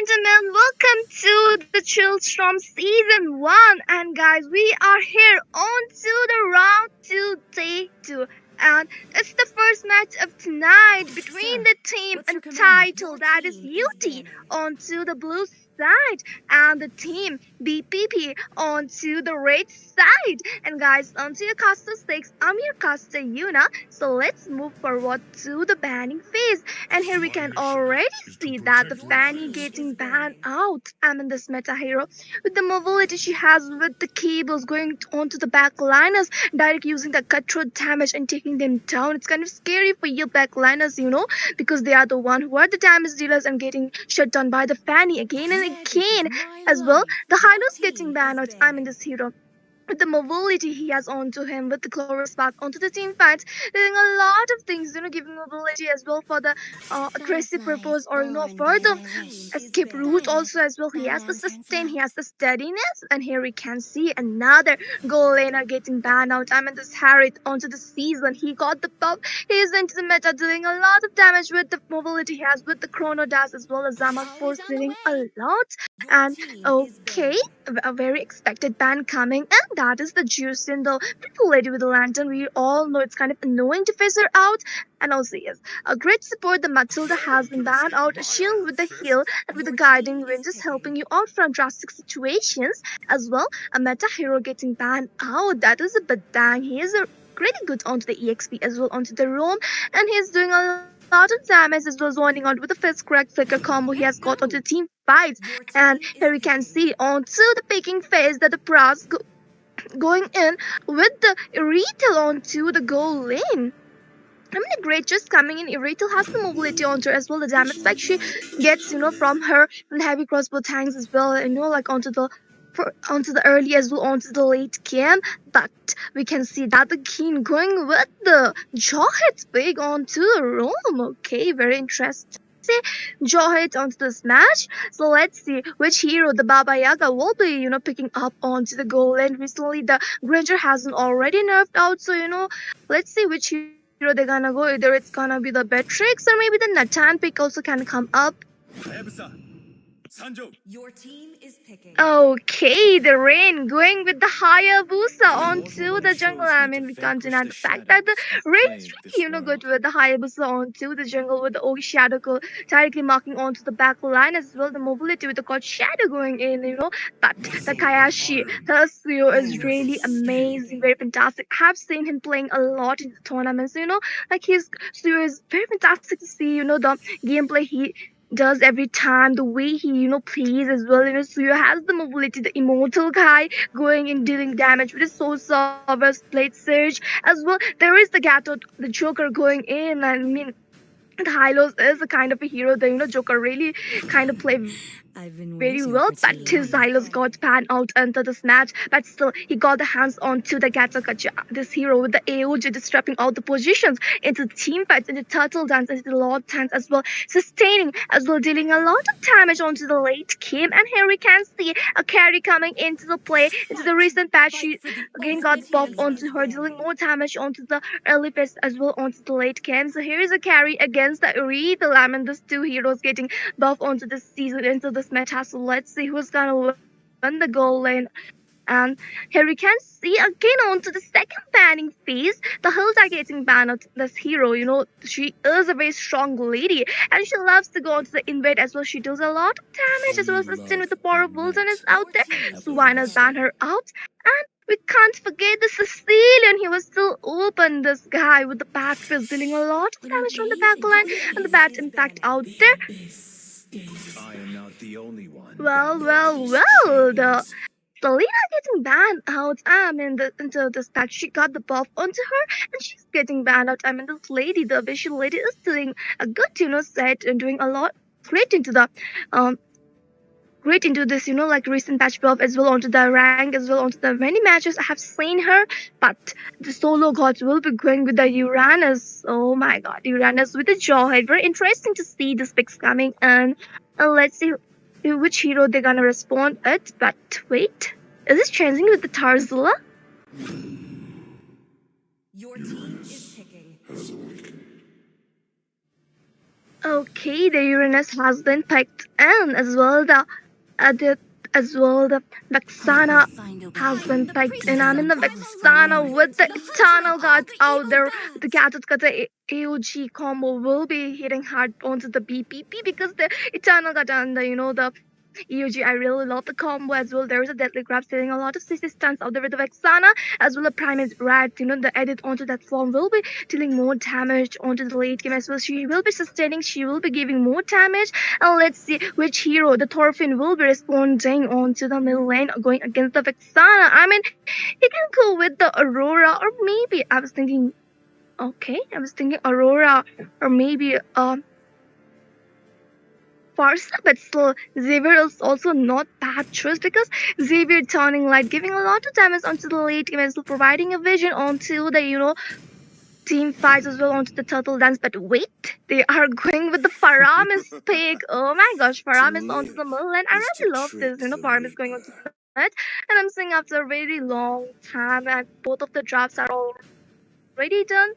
gentlemen, welcome to the Chillstrom Season 1. And guys, we are here on to the round 2, day 2. And it's the first match of tonight between the team Untitled, that is UT, onto the blue side, and the team BPP onto the red side. And guys, onto your caster 6, I'm your caster Yuna. So let's move forward to the banning phase. And here we can already see that the Fanny getting banned out. I mean, this meta hero with the mobility she has with the cables going onto the backliners, direct using the cutthroat damage and taking them down. It's kind of scary for your backliners, because they are the one who are the damage dealers and getting shut down by the Fanny again and again. As well, the Hylos getting banned out. I mean, this hero with the mobility he has onto him, with the Chloris back onto the team fights, doing a lot of things, giving mobility as well for the aggressive purpose, or for the escape route also as well. He has the sustain, he has the steadiness, and here we can see another goal laner getting banned out. I mean, this Harry onto the season, he got the buff, he's into the meta doing a lot of damage with the mobility he has, with the Chrono Dash as well as Zama Force doing a lot. And okay, a very expected ban coming, and that is the juice in the pretty lady with the lantern. We all know it's kind of annoying to phase her out. And also, yes, a great support. The Matilda has been banned out. A shield with the heal and with the guiding wind is helping you out from drastic situations. As well, a meta hero getting banned out. That is a bit dang. He is a really good onto the EXP as well onto the roam, and he's doing a lot of damage as well as winding out with the fist crack flicker combo he has got onto the team fights. And here we can see onto the picking phase that the Pras going in with the retail onto the goal lane. I mean, a great just coming in. Retail has the mobility onto her as well. The damage like she gets, from her and heavy crossbow tanks as well. Like onto the early as well onto the late game. But we can see that the Keen going with the jaw hits big onto the roam. Okay, very interesting. Jaw hit onto this match. So let's see which hero the Baba Yaga will be, picking up onto the goal. And recently the Granger hasn't already nerfed out. So, let's see which hero they're gonna go. Either it's gonna be the Beatrix or maybe the Natan pick also can come up. Your team is picking. Okay, the Rain going with the Hayabusa onto the jungle. I mean, we can't deny the fact that the Rain is really, good with the Hayabusa onto the jungle with the Ogi Shadow directly marking onto the back line as well. The mobility with the God Shadow going in, But the Kayashi, her Suyo is really amazing, very fantastic. I have seen him playing a lot in the tournaments, like his Suyo is very fantastic to see, the gameplay he does every time, the way he plays as well. Suyo has the mobility, the immortal guy going and dealing damage with his soul server, blade surge as well. There is the Gato, the Joker going in. I mean, the Hylos is a kind of a hero that Joker really kind of play very well, but his Hylos got banned out into this match. But still, he got the hands on to the Gatakacha, this hero with the AOG disrupting all the positions into the team fights, into turtle dance, into the lord dance as well, sustaining as well, dealing a lot of damage onto the late game. And here we can see a carry coming into the play. Into the recent patch, she again got buffed onto her, dealing more damage onto the early phase as well onto the late game. So here is a carry against the Uri, the Lamb, these two heroes getting buffed onto this season, into this meta. So let's see who's gonna win the goal lane. And here we can see again onto the second banning phase. The hills are getting banned out. This hero, she is a very strong lady and she loves to go onto the invade as well. She does a lot of damage as well as sustain with the power of Wilson is out there. So why not ban her out? And we can't forget the Sicilian. He was still open, this guy with the back fist, dealing a lot of damage from the back line and the bat impact out there. I am not the only one. Well, the Selena getting banned out. I mean, into this patch, she got the buff onto her, and she's getting banned out. I mean, this lady, the visual lady, is doing a good, set and doing a lot great into the this, like recent patch buff as well onto the rank as well onto the many matches I have seen her. But the solo gods will be going with the Uranus. Oh my God, Uranus with the jawhead. Very interesting to see this picks coming, and let's see which hero they're gonna respond at. But wait, is this changing with the Tarzula? Your team is picking. Okay, the Uranus has been picked in as well. The as well the Vexana has been picked in. I mean the Vexana with the Eternal Guards out there. The gadget got the AOG combo will be hitting hard onto the BPP because the Eternal Guard and the EOG, I really love the combo as well. There is a deadly grab selling a lot of CC stunts out there with the Vexana as well. The Primate Rat, the edit onto that form will be dealing more damage onto the late game as well. She will be sustaining, she will be giving more damage. And let's see which hero the Thorfinn will be responding onto the middle lane going against the Vexana. I mean, he can go with the Aurora, or maybe I was thinking Aurora, or maybe Farsa, but still Xavier is also not bad choice because Xavier turning light, giving a lot of damage onto the late game and still providing a vision onto the team fights as well onto the turtle dance. But wait, they are going with the Faramis pick. Oh my gosh, Faramis onto the middle lane. I really love this, Faramis going onto the net. And I'm saying after a very long time and both of the drafts are already done.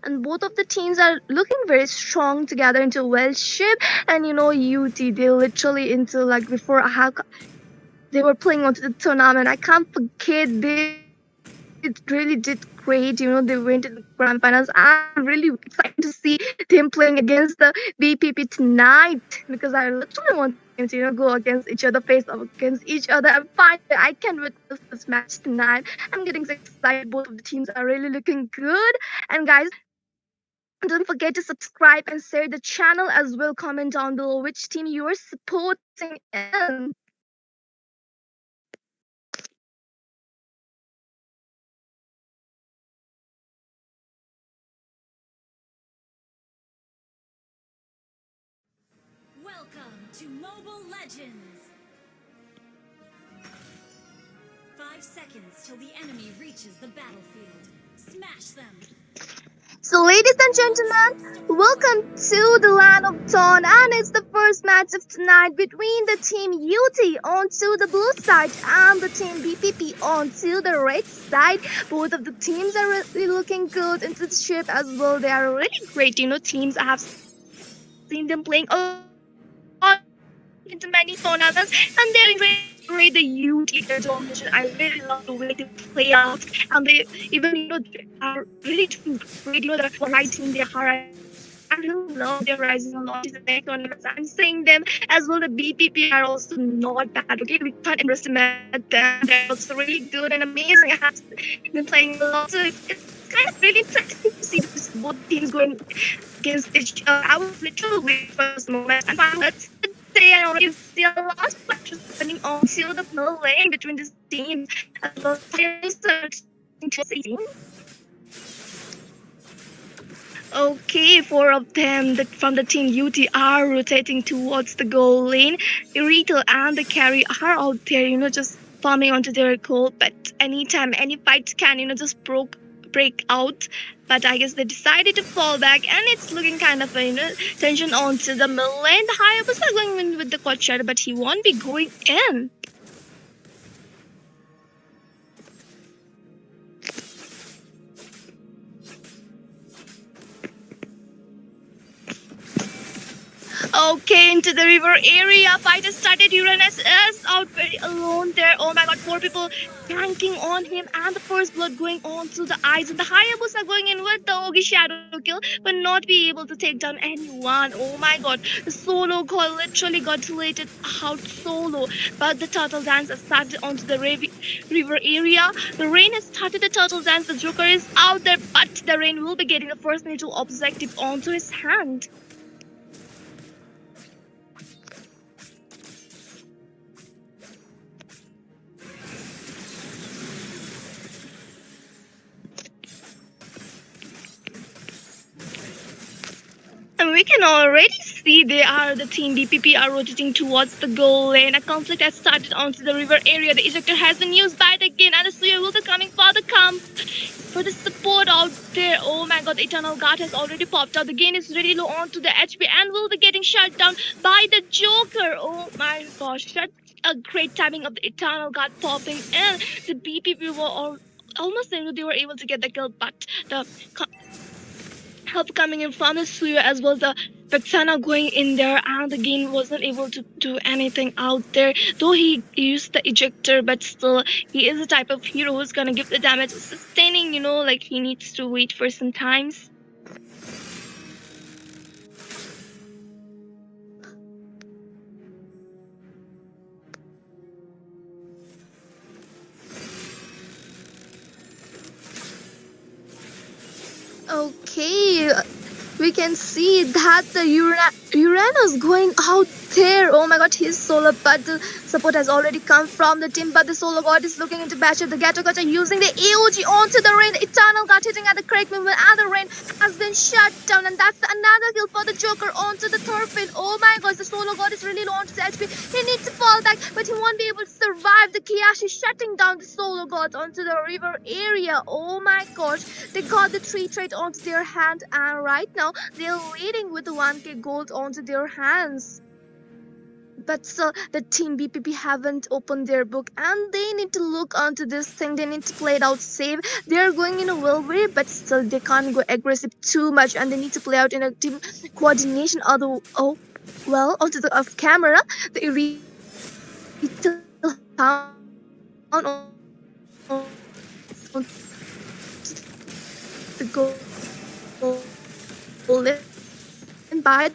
And both of the teams are looking very strong together into a well shape. And UT, they literally into like before they were playing onto the tournament. I can't forget they really did great. They went to the grand finals. I'm really excited to see them playing against the BPP tonight because I literally want them to go against each other, face off against each other. And finally, I can witness this match tonight. I'm getting so excited. Both of the teams are really looking good. And guys, don't forget to subscribe and share the channel as well. Comment down below which team you are supporting in. Welcome to MOBA Legends! 5 seconds till the enemy reaches the battlefield. Smash them! So, ladies and gentlemen, welcome to the land of dawn, and it's the first match of tonight between the team UT onto the blue side and the team BPP onto the red side. Both of the teams are really looking good into the ship as well. They are really great, teams. I have seen them playing a lot into many tournaments, and they're really the UT their domination. I really love the way they play out, and they even are really doing great. They're writing their heart. I really love their rising a lot in the next tournaments. I'm saying them as well. The BPP are also not bad. Okay, we can't underestimate them. They're also really good and amazing. I have been playing a lot, so it's kind of really interesting to see both teams going against each other. I was literally waiting for this moment, and finally, let's say I already see a lot of matches happening on the middle lane between these teams. As well as okay, four of them from the team UT are rotating towards the goal lane. Retail and the carry are out there, just farming onto their goal. But anytime any fight can, just break out. But I guess they decided to fall back, and it's looking kind of tension onto the middle lane. The Hayabusa going in with the quad shadow, but he won't be going in. Okay, into the river area. Fight has started. Uranus is out very alone there. Oh my god, 4 people tanking on him, and the first blood going on to the eyes. And the Hayabusa going in with the Ogi shadow kill, but not be able to take down anyone. Oh my god, the solo call literally got deleted out solo. But the turtle dance has started onto the river area. The rain has started the turtle dance. The Joker is out there, but the rain will be getting the first neutral objective onto his hand. And we can already see the team BPP are rotating towards the goal lane. A conflict has started onto the river area. The ejector has been used by the Gin, and the Suya will be coming for the camp for the support out there. Oh my god, the Eternal Guard has already popped out. The Gin is really low onto the HP and will be getting shut down by the Joker. Oh my gosh, that's a great timing of the Eternal Guard popping in. The BPP were almost they were able to get the kill, but the help coming in from the Suya as well. The Vexana going in there, and the game wasn't able to do anything out there. Though he used the ejector, but still, he is the type of hero who's gonna give the damage sustaining. Like he needs to wait for some times. Okay, we can see that the Uranus going out there. Oh my god, he's solo, but the support has already come from the team. But the solo god is looking into Basher. The Gato Gacha using the AOG onto the Rain. The Eternal got hitting at the correct movement, and the Rain has been shut down. And that's another kill for the Joker onto the Thorfinn. Oh my gosh, the solo god is really low onto the HP. He needs to fall back, but he won't be able to survive. The Kiyashi shutting down the solo god onto the river area. Oh my gosh, they got the 3 trade onto their hand, and right now they're leading with the 1k gold onto their hands. But still, the team BPP haven't opened their book, and they need to look onto this thing. They need to play it out safe. They're going in a Wilbury, but still they can't go aggressive too much, and they need to play out in a team coordination. Although, onto the off camera, the Irita found on the goal and by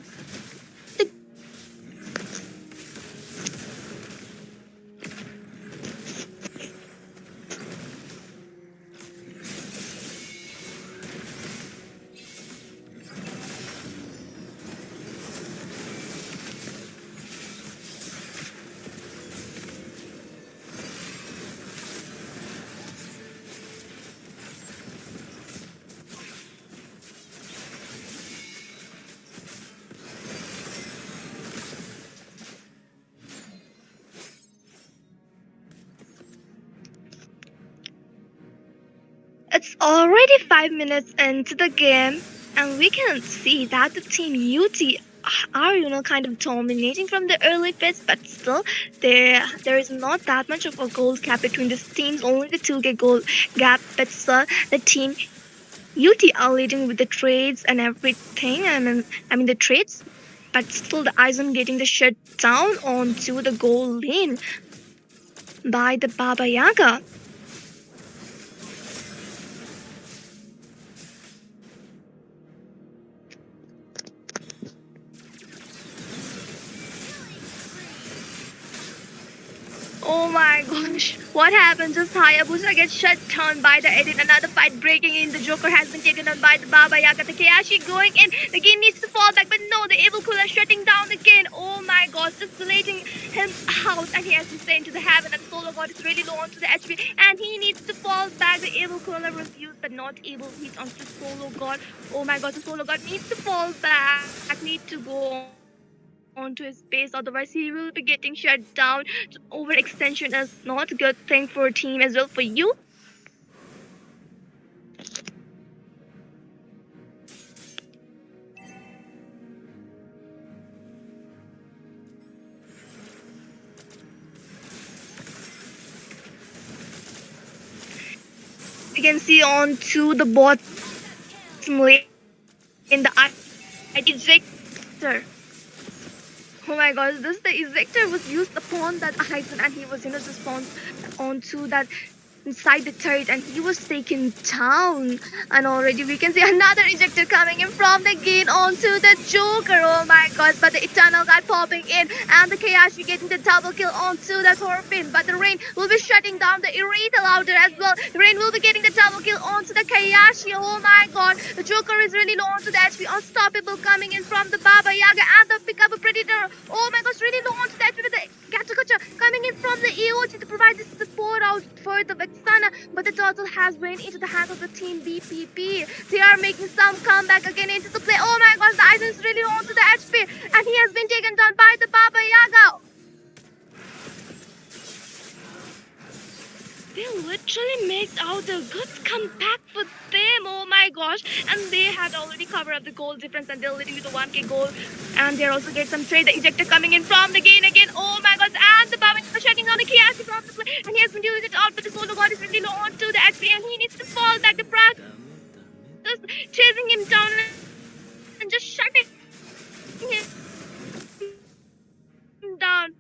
It's already 5 minutes into the game, and we can see that the team UT are kind of dominating from the early phase, but still there is not that much of a gold gap between these teams, only the 2k gold gap. But still the team UT are leading with the trades and everything. I mean the trades, but still the IGN getting the shut down onto the goal lane by the Baba Yaga. Oh my gosh, what happened? Just Hayabusa gets shut down by the edit. Another fight breaking in. The Joker has been taken on by the Baba Yaga. The Kayashi going in. The game needs to fall back, but no, the Evil Cooler shutting down again. Oh my gosh, just deleting him out, and he has been sent to the heaven. And Solo God is really low onto the HP, and he needs to fall back. The Evil Cooler refused, but not able to hit onto Solo God. Oh my god, the Solo God needs to fall back. Need to go onto his base, otherwise he will be getting shut down. So overextension is not a good thing for a team as well for you. You can see onto the bottom lane in the ejector. Oh my gosh, the ejector was used upon that Aizen, and he was just spawned onto that inside the turret, and he was taken down. And already we can see another ejector coming in from the gate onto the Joker. Oh my god, but the Eternal guy popping in, and the Kayashi getting the double kill onto the Thorfinn. But the Rain will be shutting down the Irita louder as well. Rain will be getting the double kill onto the Kayashi. Oh my god, the Joker is really low onto the HP. Unstoppable coming in from the Baba Yaga, and the Pickup Predator. Oh my gosh, really low onto the HP with the Gatokacha coming in from the AOG to provide the support out for the Vexana, but the turtle has went into the hands of the team BPP. They are making some comeback again into the play. Oh my gosh, the Aizen is really onto the HP, and he has been taken down by the Baba Yaga. They literally made out a good comeback for them. Oh my gosh, and they had already covered up the goal difference, and they're leading with a 1k goal, and they're also getting some trade. The ejector coming in from the gain again. Oh my gosh, and the Baba is shutting down the Kiyashi from the play, and he has been dealing it out, but the Solo God is really low onto the HP, and he needs to fall back. The Pratt is chasing him down and just shutting him down.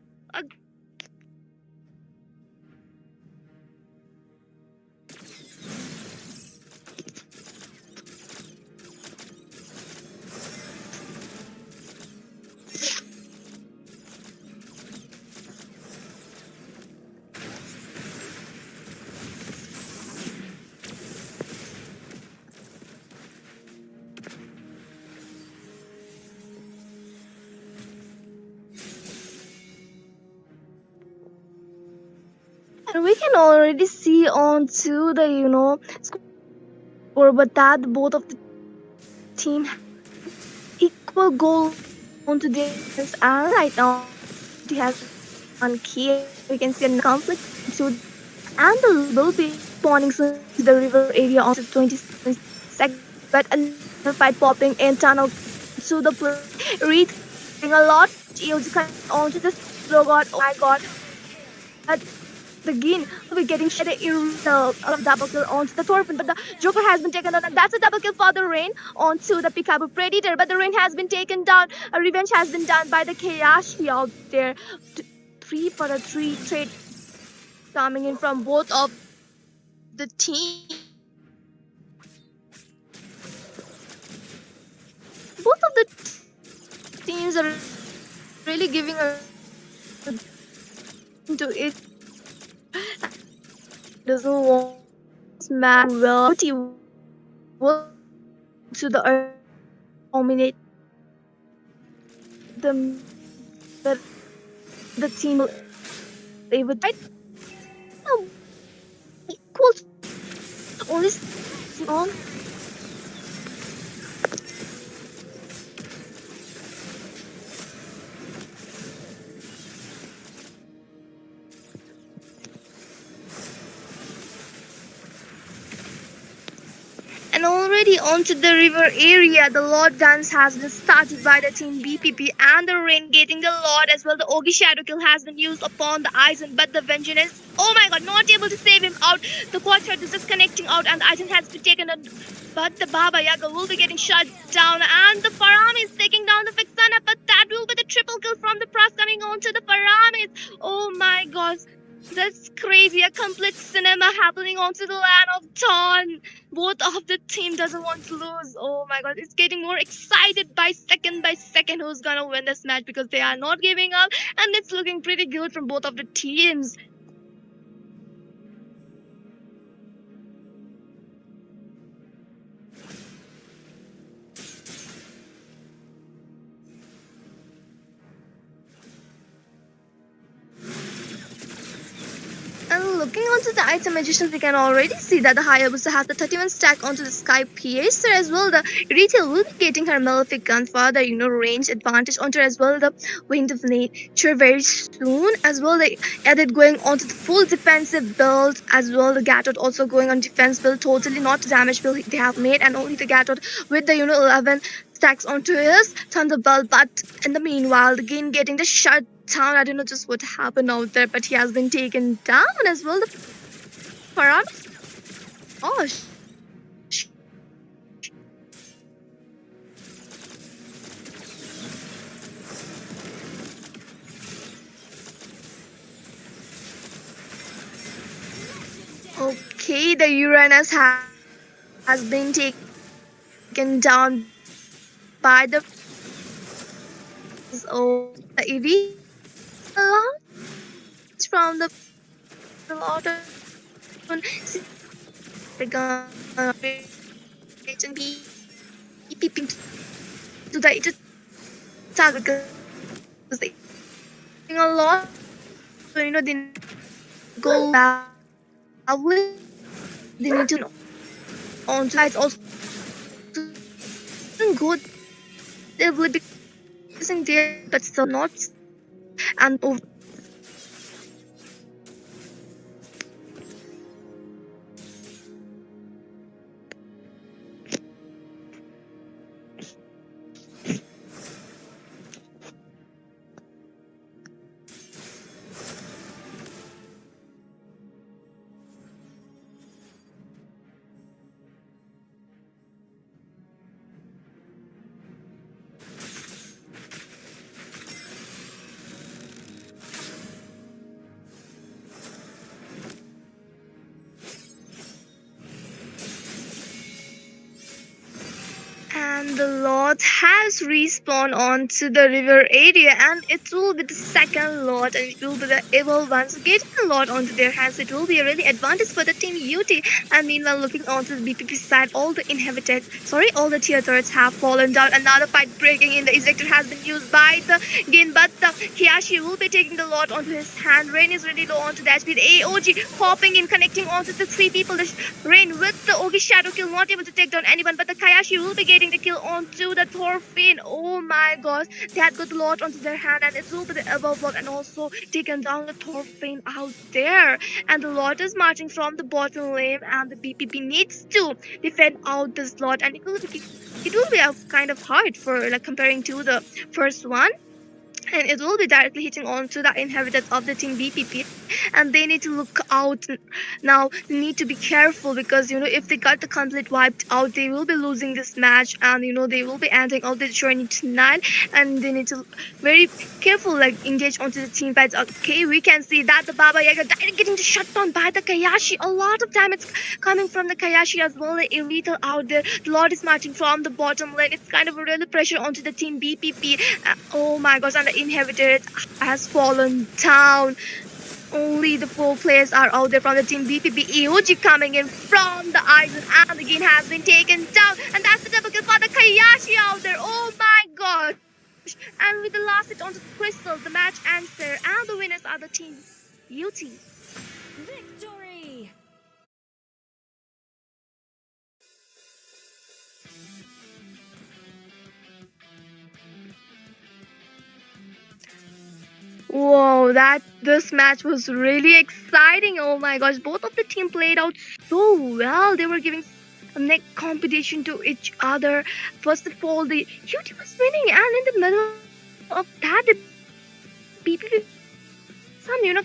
And we can already see onto the scoreboard that both of the team have equal goal onto this, and right now he has one key. We can see a conflict to, and the Mlbb spawning soon to the river area onto 27 seconds, but another fight popping in tunnel to the play. Reed getting a lot used onto the robot. Oh my god. But again, we're getting shot a of double kill onto the Thorfinn, but the Joker has been taken down, and that's a double kill for the Rain onto the Peekaboo Predator, but the Rain has been taken down. A revenge has been done by the Kayashi out there. 3 for 3 trade coming in from both of the team. Both of the teams are really giving a to it. Doesn't want man well. He will to the earth dominate the the team they would right now equal only on. And already onto the river area, the Lord dance has been started by the team BPP and the Rain getting the Lord as well. The Ogi Shadow Kill has been used upon the Aizen, but the Vengeance is, oh my god, not able to save him out. The quad shot is just connecting out, and the Aizen has been taken out. But the Baba Yaga will be getting shut down, and the Farami is taking down the Vixana, but that will be the triple kill from the Pras coming on to the Faramis. Oh my god. That's crazy. A complete cinema happening onto the land of Dawn. Both of the team doesn't want to lose. Oh my god, it's getting more excited by second who's gonna win this match because they are not giving up, and it's looking pretty good from both of the teams. And looking onto the item magicians, we can already see that the Hayabusa has the 31 stack onto the Sky Piercer as well. The Retail will be getting her Malefic Gun for the range advantage onto as well the Wind of Nature very soon as well. They added going onto the full defensive build as well. The Gatot also going on defense build, totally not damage build they have made, and only the Gatot with the 11 stacks onto his Thunderbolt. But in the meanwhile, the Gain getting the shut down. I don't know just what happened out there, but he has been taken down as well. The Param. Oh, okay, the Uranus has been taken down by the the EV from the lot of and be peeping to the target because they a lot. So they go with they need to know on sides also good. They will be using there, but still not and over. and the lot has respawned onto the river area, and it will be the second lot, and it will be the evil ones getting a lot onto their hands. It will be a really advantage for the team UT. And meanwhile, looking onto the BPP side, all the tier turrets have fallen down. Another fight breaking in. The ejector has been used by the Gin, but the Kiyashi will be taking the lot onto his hand. Rain is really low onto the HP. The AOG popping in, connecting onto the three people. The Rain with the Ogi Shadow kill, not able to take down anyone, but the Kayashi will be getting the kill onto the Thorfinn. Oh my gosh, they had got a lot onto their hand, and it will be the elbow block and also taken down the Thorfinn out there. And the lot is marching from the bottom lane, and the BPP needs to defend out this lot, and it will be a kind of hard for like comparing to the first one, and it will be directly hitting onto the inhabitants of the team BPP, and they need to look out now. They need to be careful because if they got the complete wiped out, they will be losing this match, and they will be ending all the journey tonight, and they need to very careful like engage onto the team fights. Okay, we can see that the Baba Yaga directly getting shut down by the Kayashi. A lot of damage coming from the Kayashi as well. The Elite out there. The Lord is marching from the bottom lane. It's kind of a really pressure onto the team BPP. Oh my gosh, and the inhibitor has fallen down. Only the 4 players are out there from the team BPP. EOG coming in from the island, and the game has been taken down. And that's the double kill for the Kayashi out there. Oh my gosh. And with the last hit onto the crystal, the match ends there. And the winners are the team UT. Victory! Whoa, that this match was really exciting. Oh my gosh, both of the team played out so well. They were giving a neck competition to each other. First of all, the UT was winning, and in the middle of that, the BPP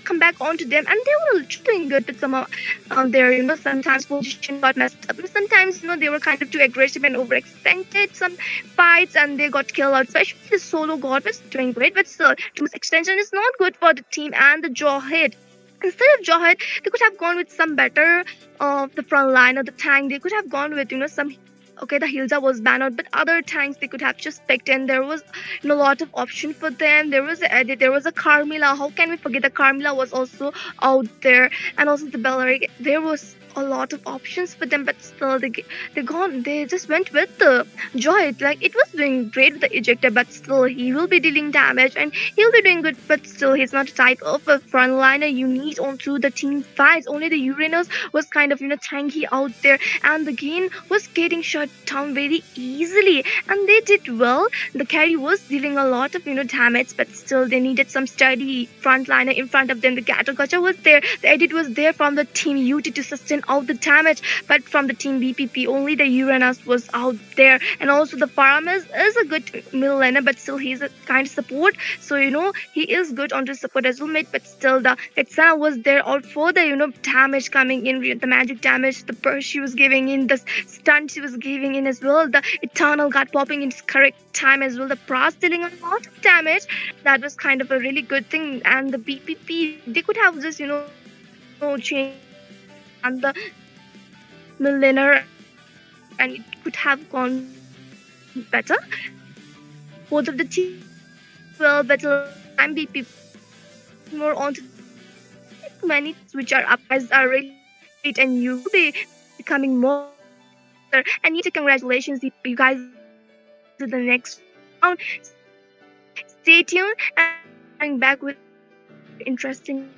come back onto them, and they were doing good with some of their sometimes position got messed up. Sometimes they were kind of too aggressive and overextended some fights, and they got killed out. Especially the solo god was doing great, but still too much extension is not good for the team. And the jaw hit, instead of Jawhead, they could have gone with some better of the front line or the tank. They could have gone with some. Okay, the Hilda was banned out, but other tanks they could have just picked, and there was a lot of option for them. There was a Edit, there was a Carmilla. How can we forget the Carmilla was also out there, and also the Bellaric. There was a lot of options for them, but still they just went with the Joy. Like it was doing great with the ejector, but still he will be dealing damage, and he'll be doing good, but still he's not a type of a frontliner you need onto the team fights. Only the Uranus was kind of tanky out there, and the game was getting shut down very easily, and they did well. The carry was dealing a lot of damage, but still they needed some sturdy frontliner in front of them. The Gato Gacha was there, the Edit was there from the team UT to sustain out the damage, but from the team BPP only the Uranus was out there. And also the Paramis is a good middle laner, but still he's a kind of support, so he is good onto support as well, mate. But still the Vexana was there out for the damage coming in, the magic damage, the burst she was giving in, the stun she was giving in as well. The Eternal got popping in its correct time as well. The Pras dealing a lot of damage. That was kind of a really good thing. And the BPP, they could have just changed and the milliner, and it could have gone better. Both of the teams well better time. BPP more on to many which are up as are really great, and you will be becoming more better. And congratulations you guys to the next round. Stay tuned and coming back with interesting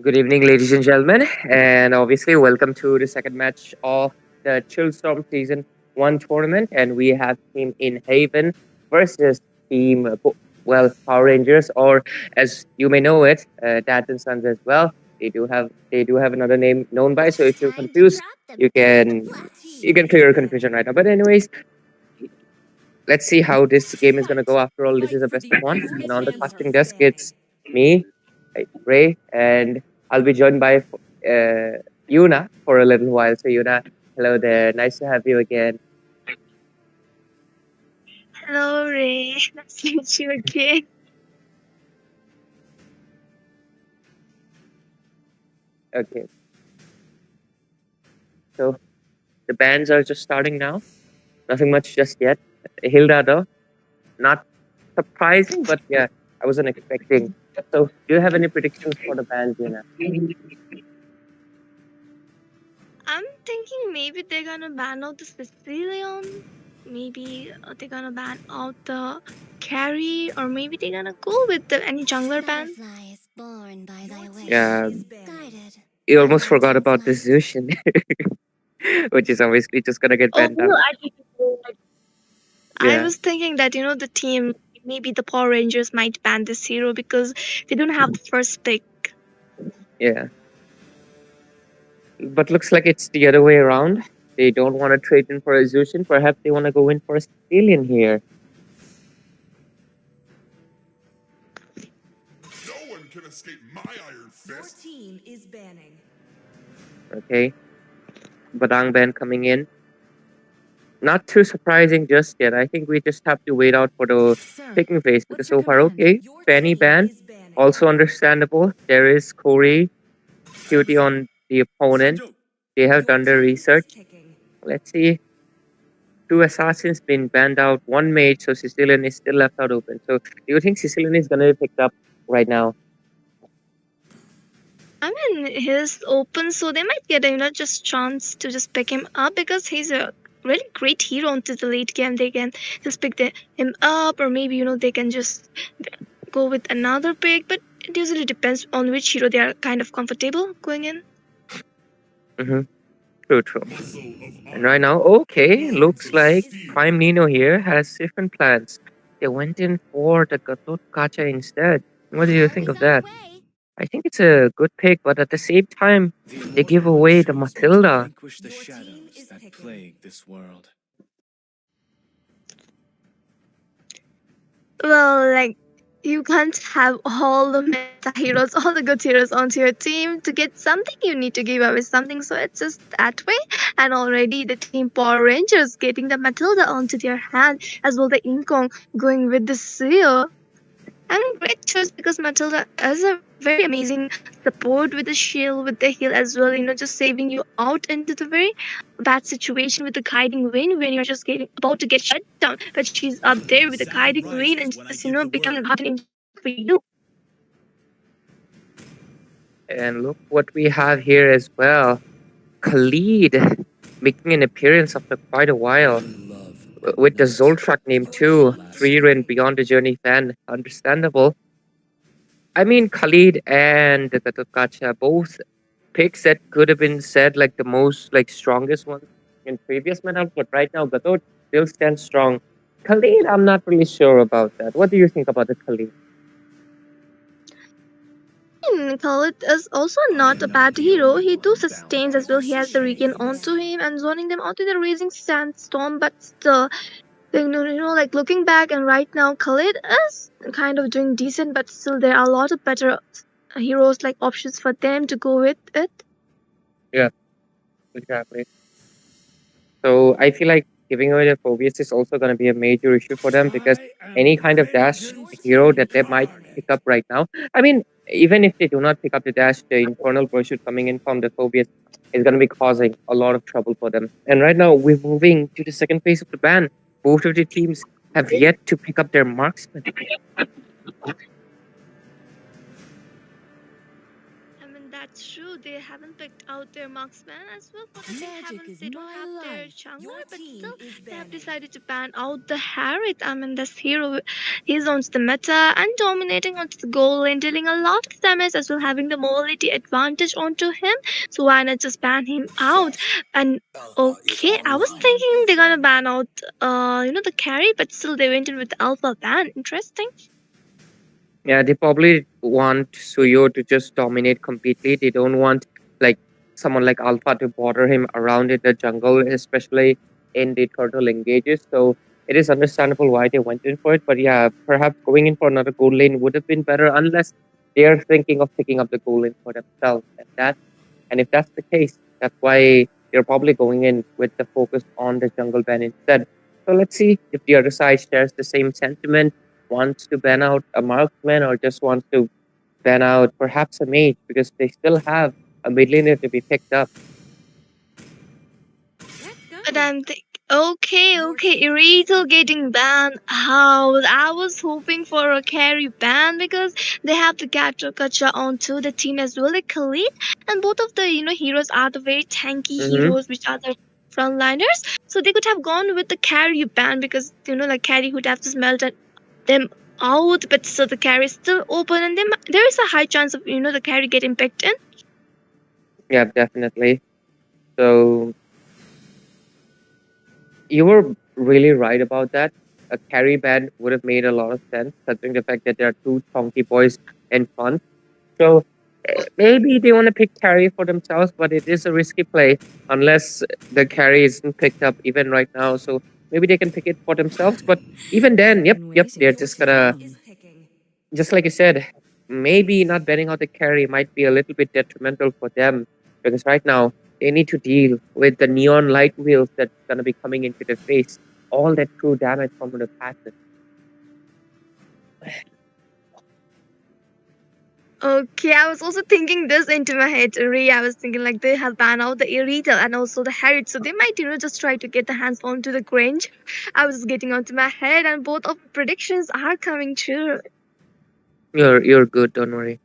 Good evening, ladies and gentlemen, and obviously, welcome to the second match of the Chillstrom Season 1 tournament. And we have Team INHEAVEN versus Team, Power Rangers, or as you may know it, Dads and Sons as well. They do have another name known by. So if you're Time to confused, drop the you beat of the can flat you can clear your confusion right now. But anyways, let's see how this game is gonna go. After all, this is a best of one, and on the casting desk, it's me, Ray, and I'll be joined by Yuna for a little while. So Yuna, hello there. Nice to have you again. Hello, Ray. Nice to meet you again. Okay. So the bands are just starting now. Nothing much just yet. Hilda though, not surprising, but yeah, I wasn't expecting. So do you have any predictions for the bands, Yuna? I'm thinking maybe they're gonna ban out the Sicilian. Maybe they're gonna ban out the carry, or maybe they're gonna go with any jungler ban. butterflies born by thy wish. Yeah, Guided you by almost forgot Legion's about the light. Zushin, which is obviously just gonna get Oh, banned no, out. I Yeah, was thinking that the team, maybe the Power Rangers might ban this hero because they don't have the first pick. yeah. But looks like it's the other way around. They don't want to trade in for a Zushin. Perhaps they want to go in for a Sicilian here. No one can escape my iron Your fist. team is banning. Okay. Badang Ban coming in. Not too surprising just yet. I think we just have to wait out for the Sir, picking phase because what's your so far, command? okay. Your Fanny team Ban, is banning. also understandable. There is Corey, Cutie on the opponent. They have Your done their team research. is picking. Let's see. Two assassins been banned out, one mage, so Sicilian is still left out open. So do you think Sicilian is gonna be picked up right now? I mean, he's open, so they might get a just chance to just pick him up because he's a really great hero into the late game. They can just pick him up, or maybe they can just go with another pick. But it usually depends on which hero they are kind of comfortable going in. Mm-hmm. True, true. And right now, okay, looks like Prime Nino here has different plans. They went in for the Gatot Kacha instead. What do you think Always of on the that? way. I think it's a good pick, but at the same time, they give away the Matilda. Vanquish the Your team shadows is that picking. plague this world. Well, like you can't have all the meta heroes, all the good heroes onto your team. To get something, you need to give away something. So it's just that way. And already the team Power Rangers getting the Matilda onto their hand, as well the Inkong going with the Seal. I mean, great choice because Matilda is a very amazing support with the shield, with the heal as well. Just saving you out into the very bad situation with the guiding wind when you're just getting about to get shut down. But she's up there with the guiding wind and just becoming a guardian angel for you. And look what we have here as well. Khalid making an appearance after quite a while. With the Zoltrak name too. Free Reign Beyond the Journey fan. Understandable. I mean, Khalid and the Gatot Kacha, both picks that could have been said like the most like strongest ones in previous metal, but right now Gatot still stands strong. Khalid, I'm not really sure about that. What do you think about the Khalid? Khalid is also not a bad hero. He do sustains as well. He has the regen onto him and zoning them onto the raising sandstorm, but still like looking back and right now Khalid is kind of doing decent, but still there are a lot of better heroes like options for them to go with it. Yeah, exactly. So I feel like giving away the phobias is also going to be a major issue for them because any kind of dash hero that they might pick up right now, I mean, even if they do not pick up the dash, the infernal pursuit coming in from the phobias is going to be causing a lot of trouble for them. And right now we're moving to the second phase of the ban. Both of the teams have yet to pick up their marksman. I mean, that's true. They haven't picked out their marksman as well. For the thing Magic is they don't my have their life. jungler, Your but team still is they have banning. decided to ban out the Harriet. I mean, this hero, he's on the meta and dominating onto the goal lane, dealing a lot of damage as well, having the mobility advantage onto him. So why not just ban him out? And okay, I was thinking they're gonna ban out, the carry, but still they went in with the alpha ban. Interesting. Yeah, they probably want Suyo to just dominate completely. They don't want like someone like Alpha to bother him around in the jungle, especially in the turtle engages. So it is understandable why they went in for it. But yeah, perhaps going in for another gold lane would have been better unless they are thinking of picking up the gold lane for themselves. And if that's the case, that's why they're probably going in with the focus on the jungle ban instead. So let's see if the other side shares the same sentiment, wants to ban out a marksman, or just wants to ban out perhaps a mage, because they still have a mid laner to be picked up. Let's But go. I'm think okay, Irito getting banned. How I was hoping for a carry ban because they have the Gacha onto the team as well, like Khalid, and both of the heroes are the very tanky Mm-hmm. heroes, which are the frontliners. So they could have gone with the carry ban because like carry would have just melted them out, but so the carry is still open, and there is a high chance of the carry getting picked in. Yeah, definitely. So you were really right about that. A carry ban would have made a lot of sense, considering the fact that there are two chunky boys in front. So maybe they want to pick carry for themselves, but it is a risky play unless the carry isn't picked up even right now. So maybe they can pick it for themselves. But even then, yep, Been they're waiting for just too gonna, long. Is picking. just like you said, maybe not betting out the carry might be a little bit detrimental for them, because right now they need to deal with the neon light wheels that's gonna be coming into their face. All that true damage from the passive. Okay, I was also thinking this into my head, Ray. I was thinking like they have banned out the Irita and also the Harriet, so they might, just try to get the hands onto the Grange. I was just getting onto my head, and both of the predictions are coming true. You're good, don't worry.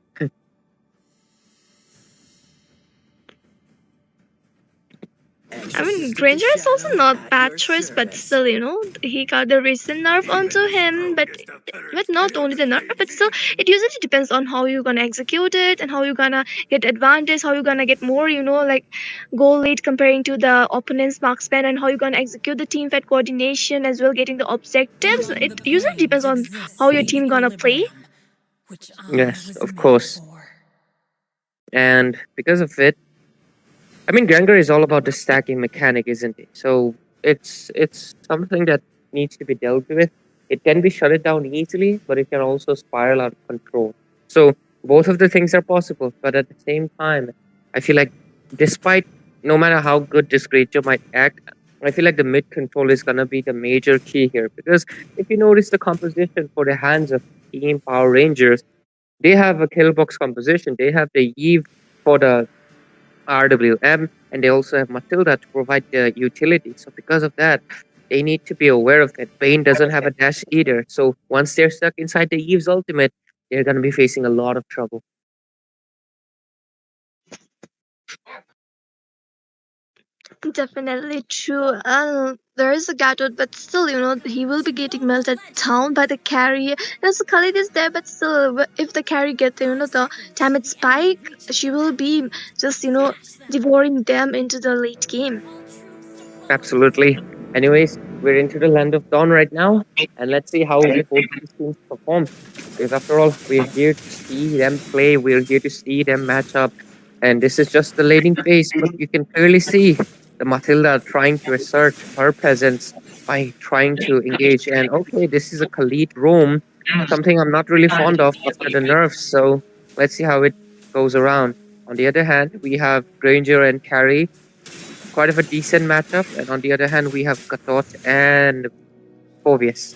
I mean, Granger is also not bad choice, but still, he got the recent nerf onto him, but not only the nerf, but still, it usually depends on how you're gonna execute it and how you're gonna get advantage, how you're gonna get more, like goal lead comparing to the opponent's marksman, and how you're gonna execute the team fight coordination as well, getting the objectives. Among It the usually depends planes on how exists your an team gonna play. equilibrium, which I Yes, was of made course. for. And because of it, I mean, Granger is all about the stacking mechanic, isn't it? So it's something that needs to be dealt with. It can be shut it down easily, but it can also spiral out of control. So both of the things are possible, but at the same time, I feel like despite no matter how good this creature might act, I feel like the mid control is gonna be the major key here. Because if you notice the composition for the hands of Team Power Rangers, they have a kill box composition. They have the Eve for the RWM, and they also have Matilda to provide the utility. So because of that, they need to be aware of that. Bane doesn't have a dash either. So once they're stuck inside the Eve's ultimate, they're gonna be facing a lot of trouble. Definitely true. There is a Gatot, but still, he will be getting melted down by the carry. Yes, Khalid is there, but still, if the carry gets, the damage spike, she will be just, devouring them into the late game. All troops to full Absolutely. Anyways, we're into the land of dawn right now, and let's see how both these teams perform. Because after all, we're here to see them play. We're here to see them match up, and this is just the laning phase. But you can clearly see the Matilda trying to assert her presence by trying to engage. And okay, this is a Khalid roam, something I'm not really fond of after the nerfs. So let's see how it goes around. On the other hand, we have Granger and Carry, quite of a decent matchup. And on the other hand, we have Katot and Phovius.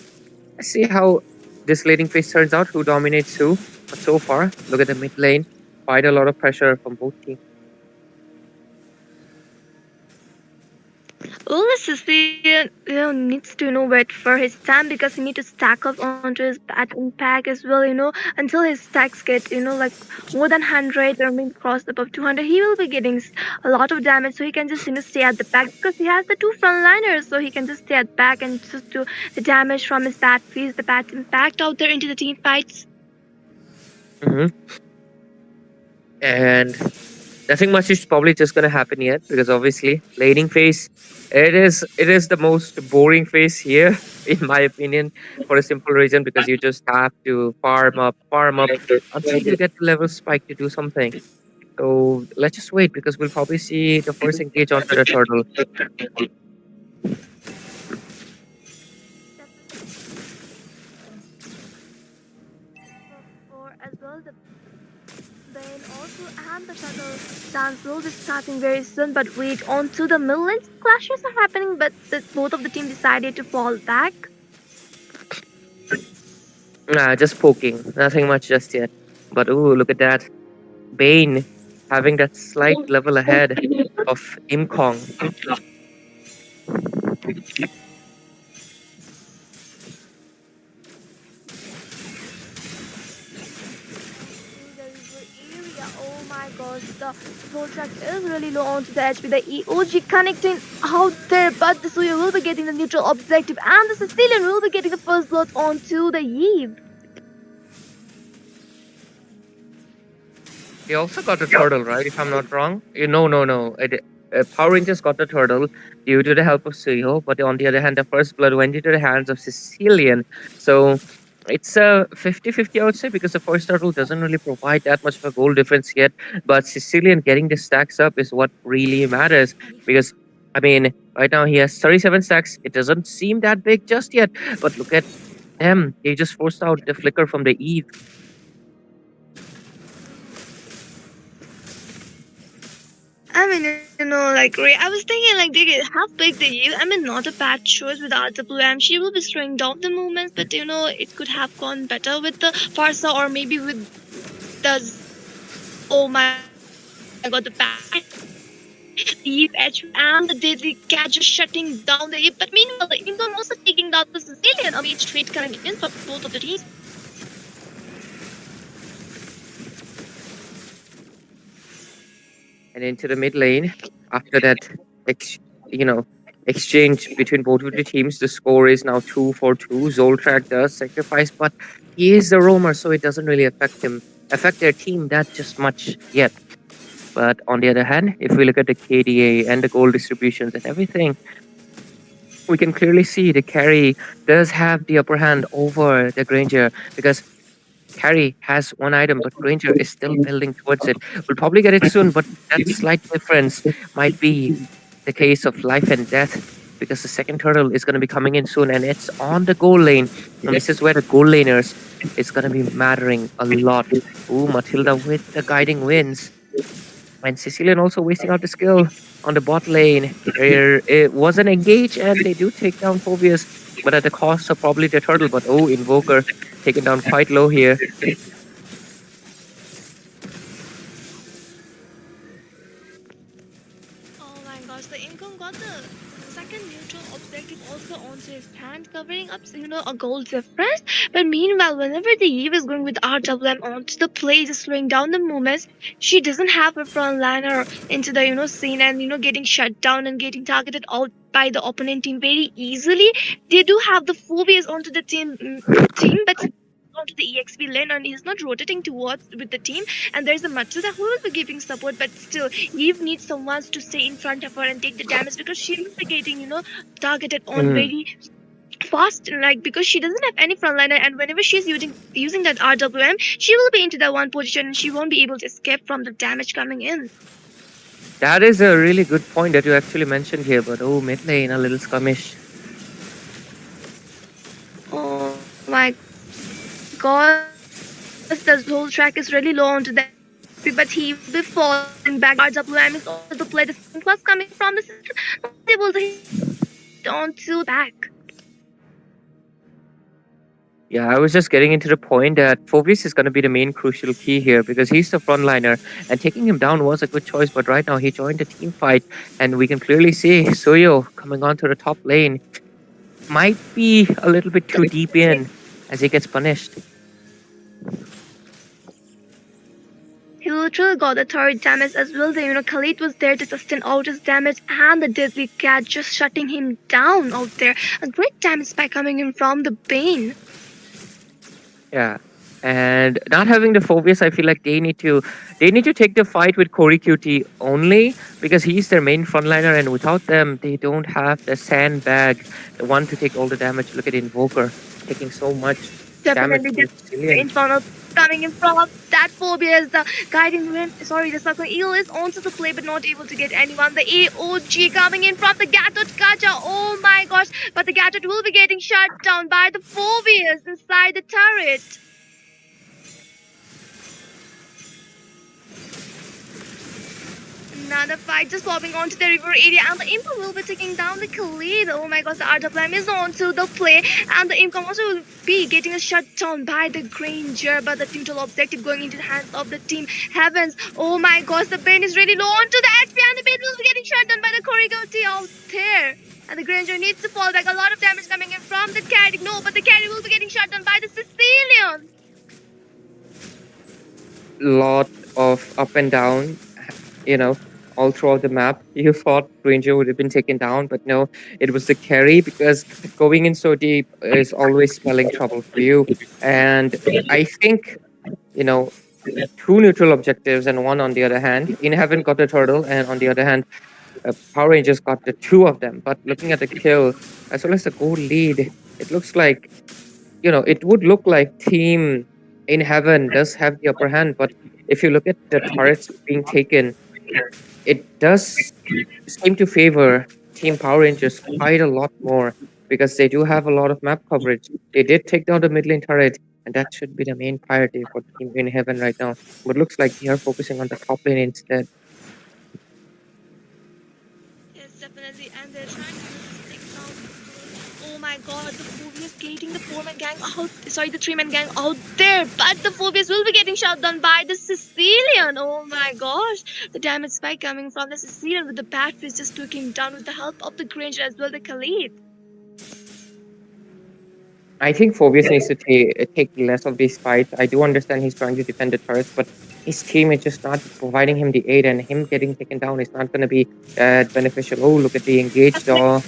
Let's see how this laning phase turns out, who dominates who. But so far, look at the mid lane. Quite a lot of pressure from both teams. Well, the Sicilian, needs to, wait for his time because he need to stack up onto his batting pack as well, until his stacks get, like more than 100 or maybe cross above 200. He will be getting a lot of damage, so he can just, stay at the back because he has the two frontliners, so he can just stay at back and just do the damage from his bat freeze, the bat impact out there into the team fights. Hmm. And nothing much is probably just gonna happen yet because obviously laning phase, it is the most boring phase here in my opinion, for a simple reason because you just have to farm up until you get the level spike to do something. So let's just wait because we'll probably see the first engage onto the turtle. For as well the Bane also and the shuttle dance will be starting very soon, but wait onto the middle lane clashes are happening, but both of the team decided to fall back. Nah, just poking, nothing much just yet. But ooh, look at that. Bane having that slight level ahead of Imkong. The river area, oh my gosh, the whole track is really low onto the edge with the EOG connecting out there, but the Suya will be getting the neutral objective and the Sicilian will be getting the first blood onto the Eve. He also got the turtle, right? If I'm not wrong. No. Power Rangers got the turtle due to the help of Suyo, but on the other hand, the first blood went into the hands of Sicilian. So it's a 50-50, I would say, because the first turtle doesn't really provide that much of a goal difference yet. But Sicilian getting the stacks up is what really matters. Because, I mean, right now he has 37 stacks. It doesn't seem that big just yet. But look at them. They just forced out the flicker from the Eve. I mean, like I was thinking, like they have picked the Eve. I mean, not a bad choice with RWM. She will be slowing down the movements, but it could have gone better with the Farsa or maybe with the. Oh my god, the back. The Eve edge and the deadly cat just shutting down the Eve. But meanwhile, the Ingon also taking down the Sicilian. A mage trade coming in for both of the teams. And into the mid lane. After that, ex- you know, exchange between both of the teams, the score is now 2-2. Zoltrak does sacrifice, but he is the roamer, so it doesn't really affect their team that just much yet. But on the other hand, if we look at the KDA and the goal distributions and everything, we can clearly see the carry does have the upper hand over the Granger because Carry has one item, but Granger is still building towards it. We'll probably get it soon, but that slight difference might be the case of life and death because the second turtle is going to be coming in soon and it's on the goal lane. And this is where the goal laners is going to be mattering a lot. Ooh, Matilda with the guiding wins. And Sicilian also wasting out the skill on the bot lane. There it wasn't engaged and they do take down Phobius, but at the cost of probably the turtle. But oh, Invoker taken down quite low here. Oh my gosh, the Income got the second neutral objective also onto his hand, covering up, a goal difference. But meanwhile, whenever the Eve is going with RWM onto the play, just slowing down the movements, she doesn't have a front liner into the, scene and, getting shut down and getting targeted out by the opponent team very easily. They do have the phobias onto the team, but onto the EXP lane and he's not rotating towards with the team, and there's a Matilda who will be giving support, but still Eve needs someone to stay in front of her and take the damage because she will be getting targeted on Mm. very fast, like because she doesn't have any frontliner, and whenever she's using that RWM, she will be into that one position and she won't be able to escape from the damage coming in. That is a really good point that you actually mentioned here, but oh, mid lane, a little skirmish. Oh my god, the whole track is really low onto that, but he will be falling back. RWM is also to play the second class coming from the system, not able to hit onto back. Yeah, I was just getting into the point that Phobius is going to be the main crucial key here because he's the frontliner and taking him down was a good choice. But right now he joined the team fight and we can clearly see Suyo coming onto the top lane might be a little bit too deep in as he gets punished. He literally got the third damage as well. Khalid was there to sustain out his damage and the deadly cat just shutting him down out there. A great damage by coming in from the Bane. Yeah. And not having the Phobius, I feel like they need to take the fight with Corey QT only because he's their main frontliner, and without them, they don't have the sandbag, the one to take all the damage. Look at Invoker taking so much damage Definitely from Sicilian. Inferno coming in from that Phobius. The guiding wind, sorry, the circle eel is onto the play but not able to get anyone. The AOG coming in from the Gatot Kacha. Oh my gosh, but the Gatot will be getting shut down by the Phobius inside the turret. Another fight just popping onto the river area, and the Imp will be taking down the Khalid. Oh my god, the RWM is onto the play, and the Imp also will be getting a shut down by the Granger, but the neutral objective going into the hands of the team Heavens. Oh my gosh, the Bane is really low onto the HP, and the Bane will be getting shut down by the Korigoti out there. And the Granger needs to fall back. A lot of damage coming in from the carry. No, but the carry will be getting shut down by the Sicilian. Lot of up and down, all throughout the map. You thought Ranger would have been taken down, but no, it was the carry because going in so deep is always spelling trouble for you. And I think, two neutral objectives and one on the other hand. INHEAVEN got the turtle, and on the other hand, Power Rangers got the two of them. But looking at the kill, as well as the gold lead, it looks like, it would look like Team INHEAVEN does have the upper hand. But if you look at the turrets being taken, it does seem to favor Team Power Rangers quite a lot more because they do have a lot of map coverage. They did take down the mid lane turret, and that should be the main priority for Team INHEAVEN right now. But it looks like they are focusing on the top lane instead. Yes, definitely, and they're trying to take down. Oh my god, the Phobius getting the four-man gang out. Sorry, the three-man gang out there, but the Phobius will be getting shot down by the Sicilian. Oh my gosh, the damage spike coming from the Sicilian with the Batfish just took him down with the help of the Granger as well, the Khalid. I think Phobius needs to take less of these fights. I do understand he's trying to defend the turrets, but his team is just not providing him the aid, and him getting taken down is not going to be beneficial. Oh, look at the engaged jaw.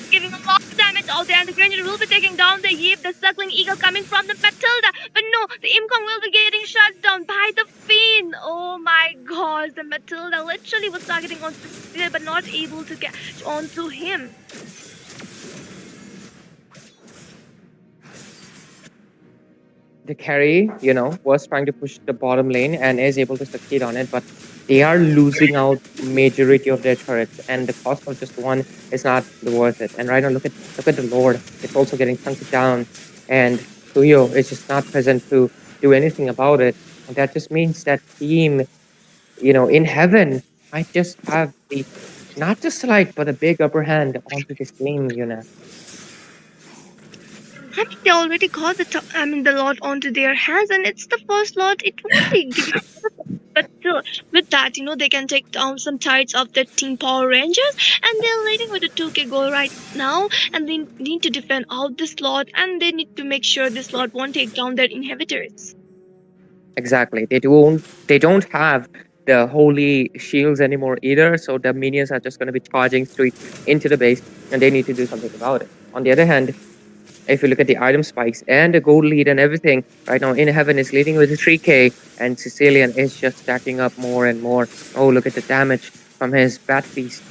Giving a lot of damage out there, and the Granger will be taking down the Yeep, the Circling Eagle coming from the Matilda. But no, the Imkong will be getting shut down by the Fiend. Oh my gosh, the Matilda literally was targeting on Cecilia, but not able to get onto him. The carry, was trying to push the bottom lane and is able to succeed on it, but they are losing out majority of their turrets, and the cost of just one is not worth it. And right now, look at the Lord; it's also getting chunky down, and Tuyo is just not present to do anything about it. And that just means that team, INHEAVEN might just have the not just slight but a big upper hand onto this game, I think they already got the lot onto their hands, and it's the first lot. It won't be giving, but still, with that, they can take down some tides of the Team Power Rangers, and they're leading with a 2K goal right now, and they need to defend out this lot, and they need to make sure this lot won't take down their inhibitors. Exactly. They don't have the holy shields anymore either, so the minions are just going to be charging straight into the base, and they need to do something about it. On the other hand, if you look at the item spikes and the gold lead and everything, right now INHEAVEN is leading with a 3K, and Sicilian is just stacking up more and more. Oh, look at the damage from his Bat Feast.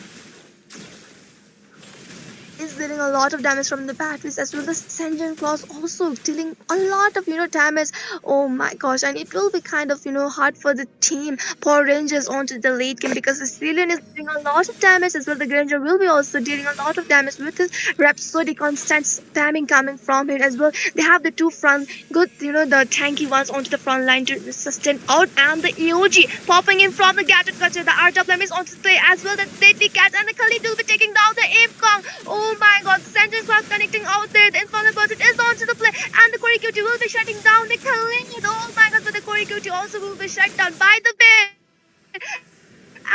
Is dealing a lot of damage from the batteries as well. The Senjin Claws also dealing a lot of damage. Oh my gosh, and it will be kind of hard for the team Power Rangers onto the late game because the Sicilian is doing a lot of damage as well. The Granger will be also dealing a lot of damage with his Rhapsody constant spamming coming from it as well. They have the two front good the tanky ones onto the front line to sustain out, and the EOG popping in from the Gatot Kacha. The RWM is onto the play as well. The Deadly Cat and the Khalid will be taking down the Ape Kong. Oh my god, got Sentence Cloud connecting out there. The Infernal Pursuit is onto the play, and the Korikuchi will be shutting down the Khalid. Oh my god, but the Korikuchi also will be shut down by the Bear.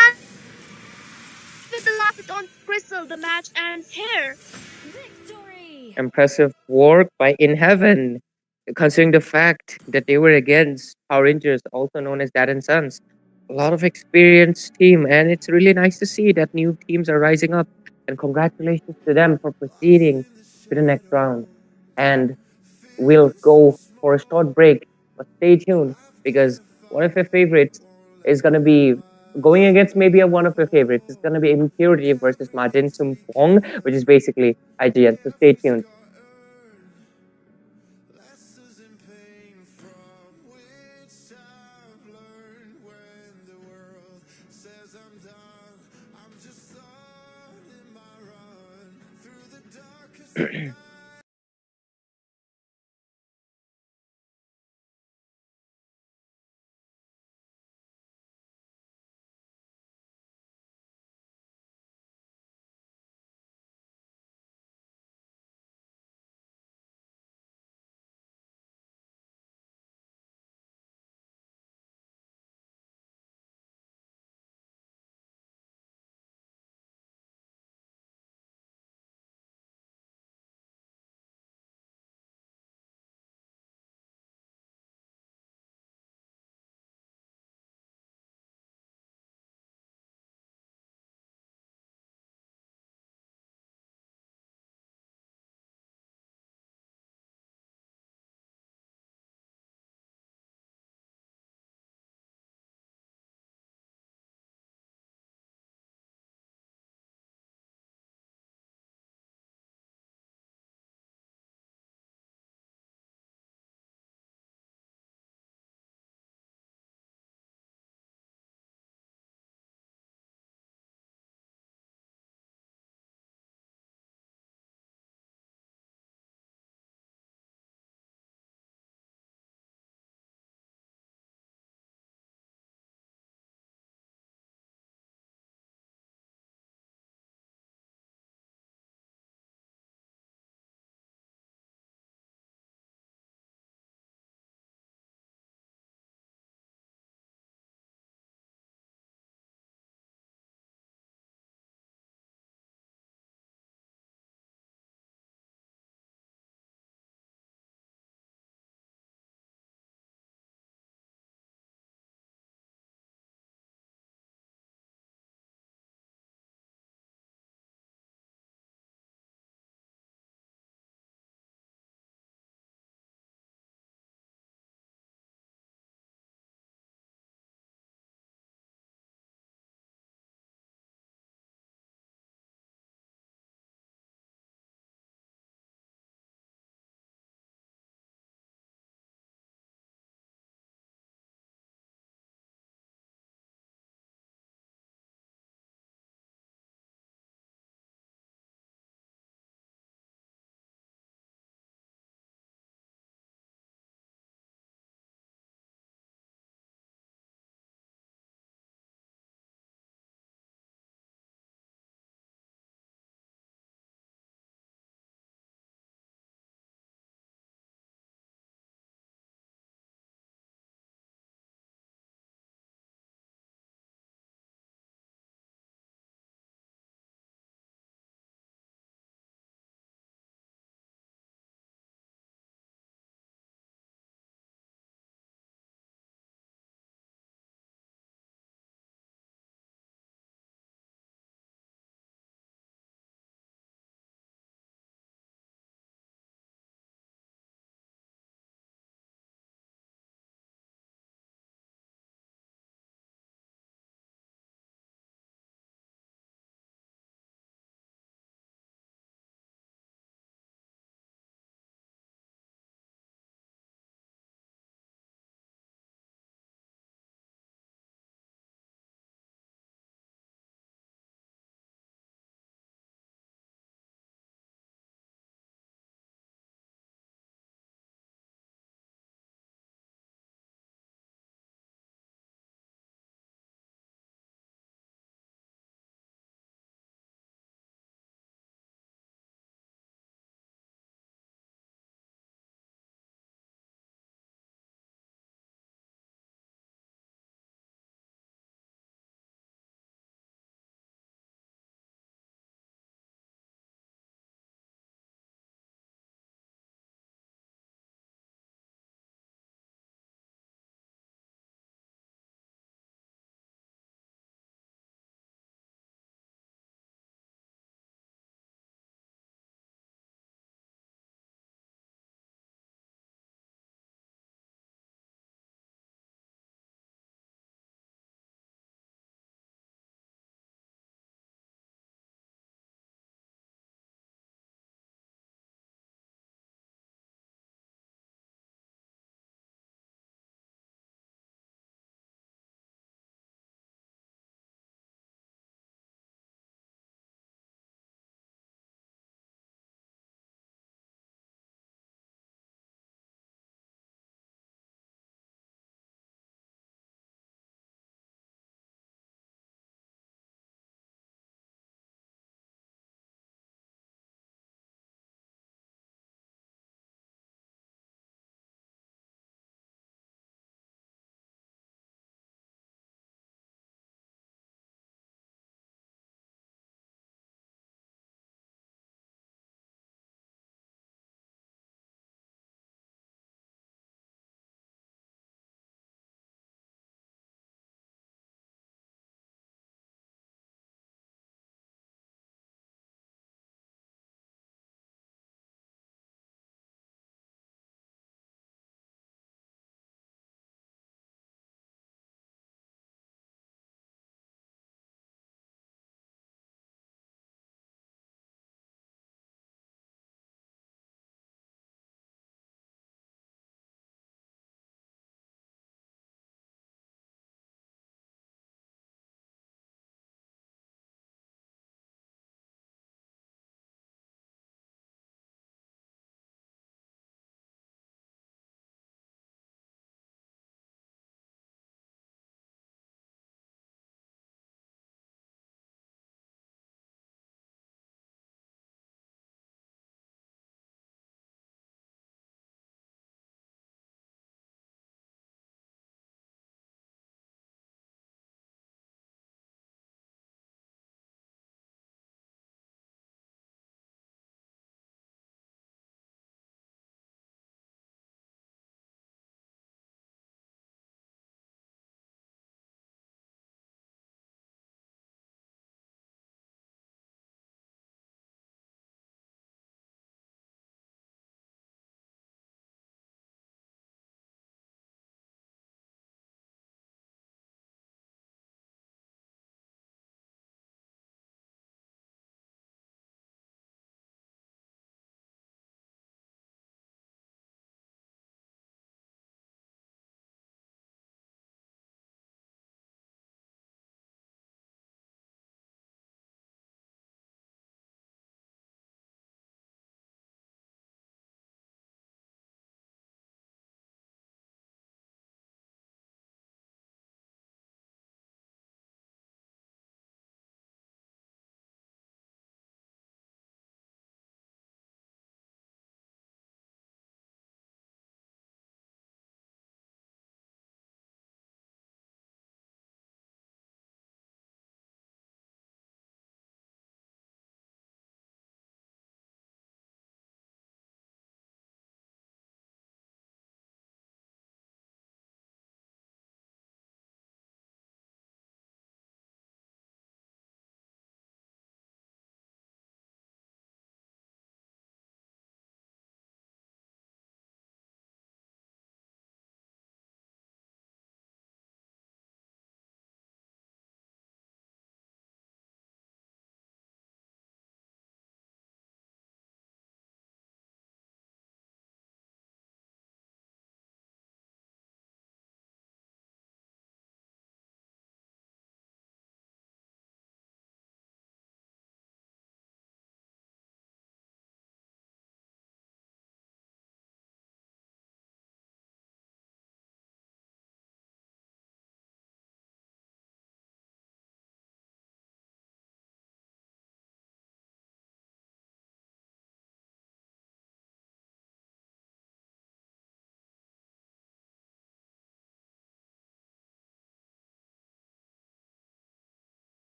And with the last on Crystal, the match ends here. Victory! Impressive work by INHEAVEN, considering the fact that they were against Power Rangers, also known as Dad and Sons. A lot of experienced team, and it's really nice to see that new teams are rising up. And congratulations to them for proceeding to the next round. And we'll go for a short break, but stay tuned because one of your favorites is going to be going against maybe one of your favorites. It's going to be Imurity versus Majensupong, which is basically IGN. So stay tuned.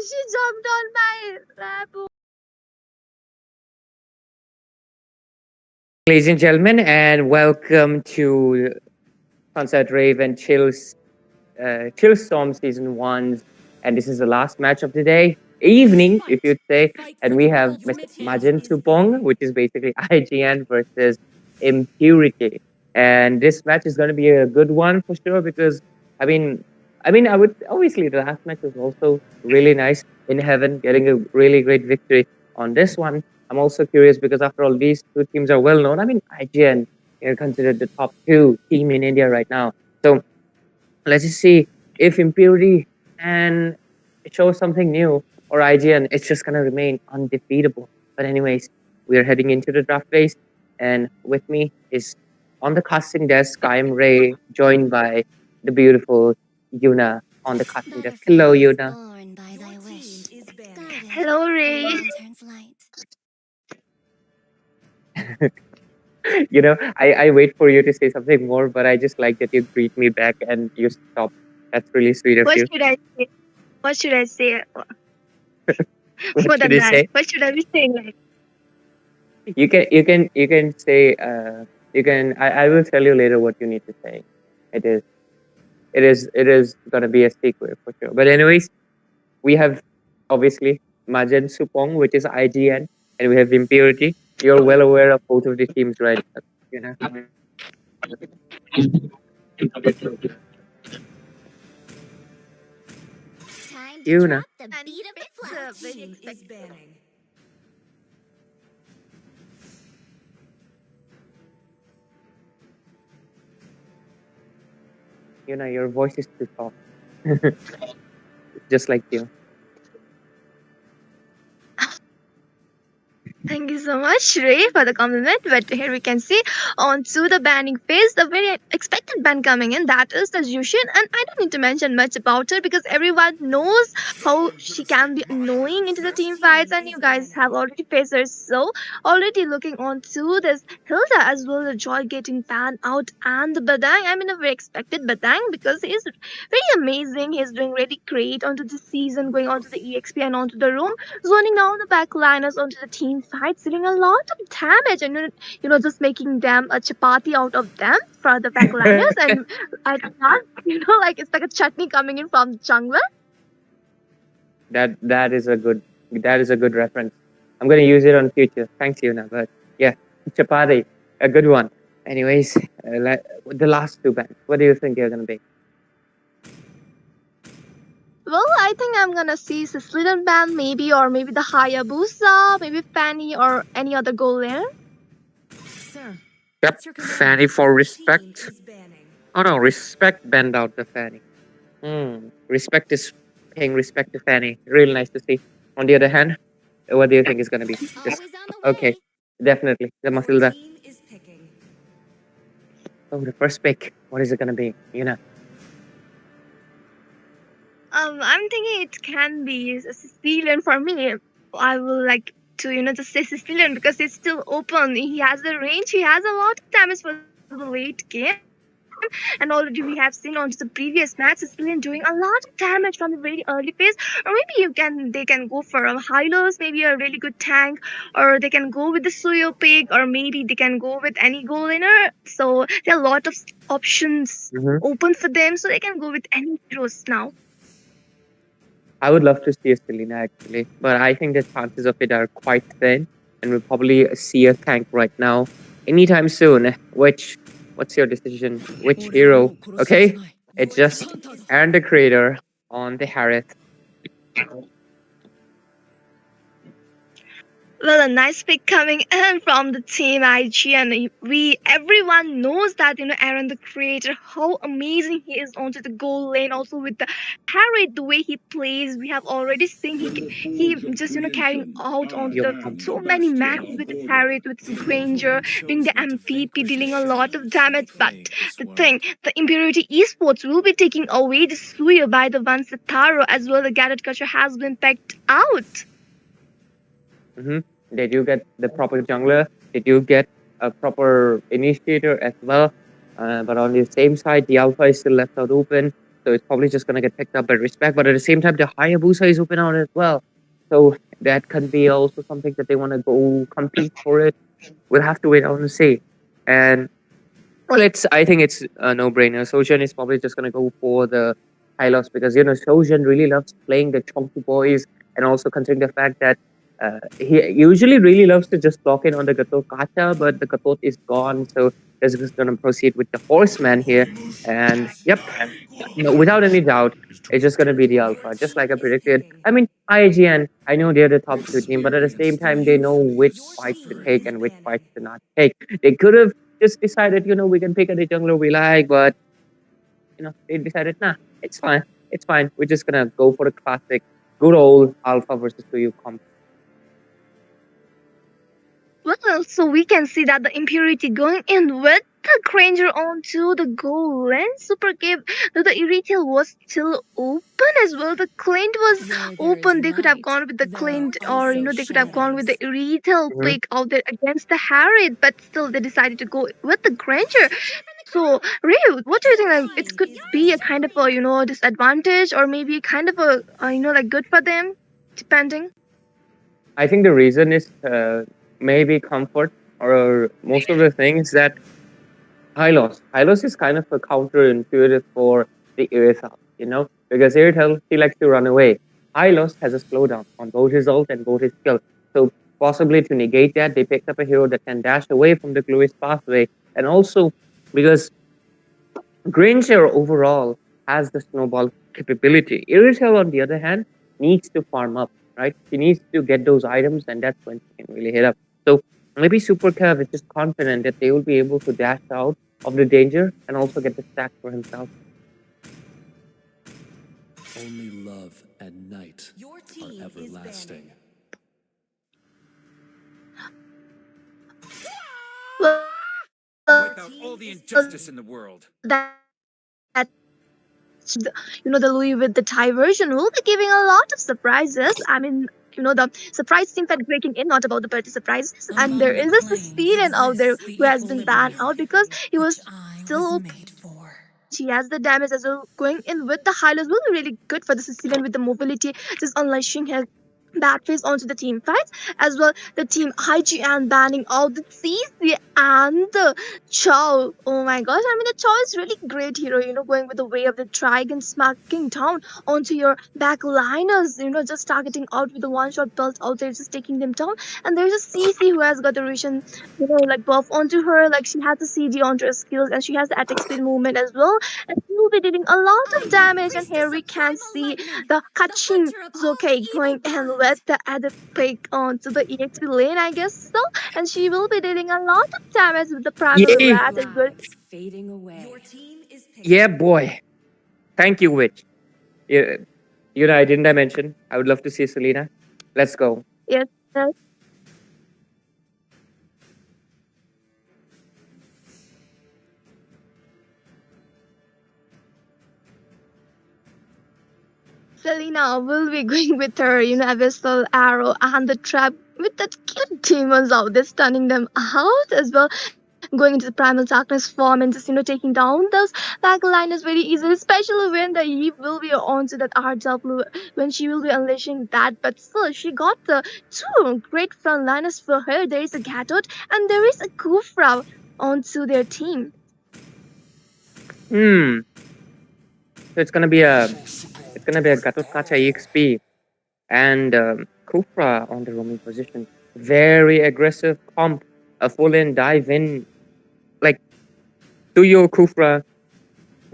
She jumped on my lap. Ladies and gentlemen, and welcome to Concert Rave and Chillstorm Season 1. And this is the last match of the day, evening, if you'd say. And we have Mr. Majensupong, which is basically IGN versus Imurity. And this match is going to be a good one for sure because, I would obviously the last match was also really nice. INHEAVEN getting a really great victory on this one. I'm also curious because after all, these two teams are well known. IGN are considered the top 2 team in India right now. So let's just see if Imurity can show something new or IGN it's just gonna remain undefeatable. But anyways, we are heading into the draft phase, and with me is on the casting desk, I'm Ray, joined by the beautiful Yuna on the casting desk. Hello, Yuna. Hello, Ray. I wait for you to say something more, but I just like that you greet me back and you stop. That's really sweet of What you. should I say? What should I say? What More should than you that, say? what should I be saying? Like, You can say I will tell you later what you need to say. It is gonna be a secret for sure. But anyways, we have obviously Majensupong, which is IGN, and we have Imurity. You're well aware of both of the teams, right? You know. Yuna. it's very expected. Yuna, your voice is too soft. Just like you. Thank you so much, Ray, for the compliment. But here we can see on to the banning phase, the very expected ban coming in. That is the Yushin, and I don't need to mention much about her because everyone knows how she can be annoying into the team fights, and you guys have already faced her. So already looking on to this Hilda as well, the Joy getting banned out, and the Badang. I mean, a very expected Badang because he's very amazing. He's doing really great onto the season, going onto the EXP and onto the room, zoning down the backliners onto the team fight, dealing a lot of damage, and just making them a chapati out of them for the backliners. And I can't, like it's like a chutney coming in from the jungler. That is a good reference. I'm gonna use it on future. Thanks, Yuna. But yeah, chapati, a good one. Anyways, the last two bands. What do you think they're gonna be? Well, I think I'm gonna see Sicilian band maybe, or maybe the Hayabusa, maybe Fanny, or any other goal there. Yep, Fanny for respect. Oh no, respect banned out the Fanny. Respect is paying respect to Fanny. Really nice to see. On the other hand, what do you think is gonna be? Okay, definitely the Matilda. Oh, the first pick. What is it gonna be? I'm thinking it can be a Sicilian for me. I will like to, just say Sicilian because it's still open. He has the range, he has a lot of damage for the late game. And already we have seen on the previous match, Sicilian doing a lot of damage from the very early phase. Or maybe they can go for a Hylos, maybe a really good tank, or they can go with the Suyo pick, or maybe they can go with any goal laner. So there are a lot of options open for them, so they can go with any heroes now. I would love to see a Selena actually, but I think the chances of it are quite thin, and we'll probably see a tank right now anytime soon. What's your decision? Which hero? Okay, it's just Aaron the Creator on the Harith. Well, a nice pick coming in from the team IGN. Everyone knows that Aaron the Creator, how amazing he is onto the goal lane, also with the Harry, the way he plays. We have already seen he just carrying out onto the so many matches with his Harry, with his Ranger, being the MVP, dealing a lot of damage. But the thing, the Imurity Esports will be taking away the Suya by the one Sataro as well. The Garrett Kutcher has been picked out. Did you get the proper jungler? Did you get a proper initiator as well? But on the same side, the alpha is still left out open. so it's probably just gonna get picked up by Respect. But at the same time, the Hayabusa is open out as well, so that can be also something that they want to go compete for it. We'll have to wait out and see. And well, I think it's a no-brainer. Sojan is probably just gonna go for the Hylos because Sojan really loves playing the chunky boys, and also considering the fact that he usually really loves to just block in on the Gatot Kacha, but the Gatot is gone, so they're just gonna proceed with the Horseman here. And yep, without any doubt, it's just gonna be the Alpha, just like I predicted. I mean, IGN, I know they're the top two team, but at the same time, they know which fights to take and which fights to not take. They could have just decided, we can pick any jungler we like, but they decided, nah, it's fine. It's fine. We're just gonna go for the classic, good old Alpha versus 2U comp. Well, so we can see that the Impurity going in with the Granger onto the goal lane. Super Cave, though the Irritail was still open as well. The Clint was open. They could have gone with the Clint, or they could have gone with the Irritail pick out there against the Harriet, but still they decided to go with the Granger. So, Ray, what do you think? Like, it could be a kind of a disadvantage, or maybe kind of a like good for them, depending. I think the reason is maybe comfort, or most of the things that Hylos is kind of a counterintuitive for the Irithel, because Irithel, he likes to run away. Hylos has a slowdown on both his ult and both his skill. So possibly to negate that, they picked up a hero that can dash away from the Glue's pathway. And also because Granger overall has the snowball capability. Irithel, on the other hand, needs to farm up, right? He needs to get those items, and that's when he can really hit up. So maybe Super Cav is just confident that they will be able to dash out of the danger and also get the stack for himself. Only love and night are everlasting. Well, Without all the injustice in the world. that the Louis with the Thai version will be giving a lot of surprises. I mean, the surprise seems that breaking in, not about the birthday surprise. And there is a Sicilian out there who has been banned out because he was still she has the damage as well. Going in with the Hylos will be really good for the Sicilian with the mobility, just unleashing his bad face onto the team fights. As well, the team IGN banning out the CC and the Chow. Oh my gosh, I mean, the Chow is really great hero, going with the way of the dragon, smacking down onto your backliners, just targeting out with the one-shot belt out there, just taking them down. And there's a CC who has got the Rishon, like buff onto her, like she has the CG onto her skills, and she has the attack speed movement as well. And she will be dealing a lot of damage, and here we can see the Kachin Zoke going in with the added pick onto the EXP lane, I guess so. And she will be dealing a lot of damage with the Primal Yay. Rat as well. Fading away. Your team is Yeah, boy. Thank you, Witch. Yeah, I didn't mention I would love to see Selena. Let's go. Yes, yes. Selena will be going with her, Abyssal Arrow and the trap with that cute demons out there, stunning them out as well. Going into the primal darkness form and just taking down those backliners very easily, especially when the Eve will be onto that blue when she will be unleashing that. But still, she got the two great frontliners for her. There is a Gatot and there is a Kufra onto their team. So it's gonna be a Gatot Kacha EXP and Kufra on the roaming position. Very aggressive comp, a full in dive in, like Tuyo, Kufra,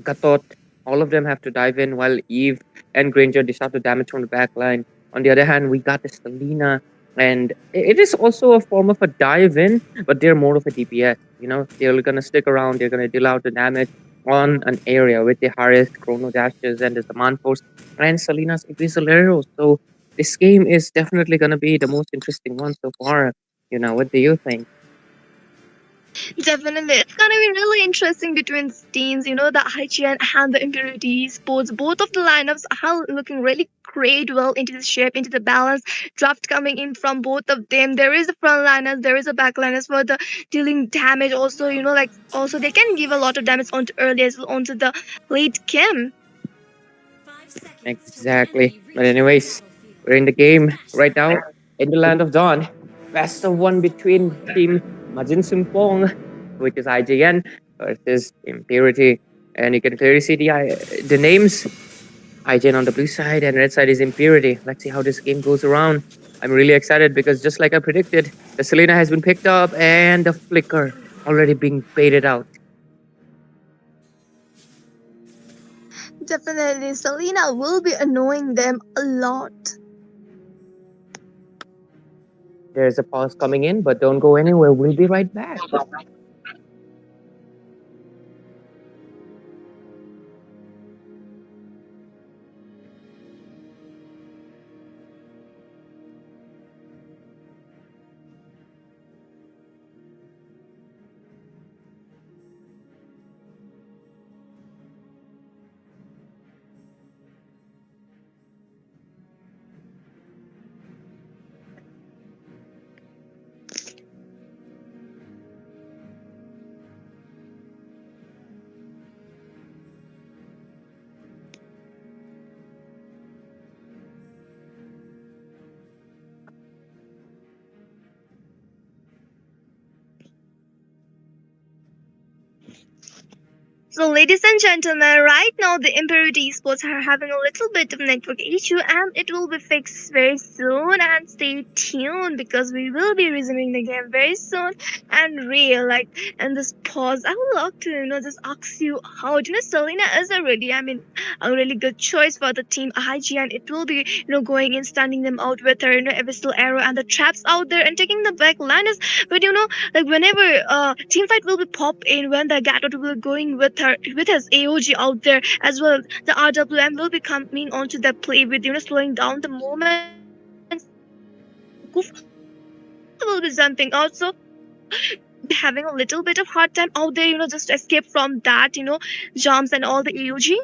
Gatot, all of them have to dive in while Eve and Granger dish out the damage from the back line. On the other hand, we got the Selena, and it is also a form of a dive in, but they're more of a DPS. They're gonna stick around, they're gonna deal out the damage on an area with the Harris, Chrono Dashes, and the Zaman Force, and Selena's Abyssal Arrows. So this game is definitely gonna be the most interesting one so far. What do you think? Definitely, it's gonna be really interesting between teams. The IGN and the Imurity Esports. Both of the lineups are looking really great, well into the shape, into the balance. Draft coming in from both of them. There is a frontliners, there is a backliners for the dealing damage. Also, also they can give a lot of damage onto early as well onto the late game. Exactly. But anyways, we're in the game right now in the land of dawn. Best of one between team Majensupong, which is IGN, versus Imurity. And you can clearly see the names. IGN on the blue side and red side is Imurity. Let's see how this game goes around. I'm really excited because just like I predicted, the Selena has been picked up and the Flicker already being baited out. Definitely, Selena will be annoying them a lot. There's a pause coming in, but don't go anywhere. We'll be right back. So, ladies and gentlemen, right now the Imurity Esports are having a little bit of network issue and it will be fixed very soon. And stay tuned because we will be resuming the game very soon. And real, like, in this pause, I would love to, just ask you how, Selena is a really good choice for the team IGN. It will be, going in, standing them out with her, abyssal arrow and the traps out there and taking the back liners. But, like whenever team fight will be pop in when the Gatot will be going with his AOG out there as well. The RWM will be coming onto the play with slowing down the movements. And Kufa will be jumping out, so having a little bit of hard time out there. Just escape from that jumps and all the AOG.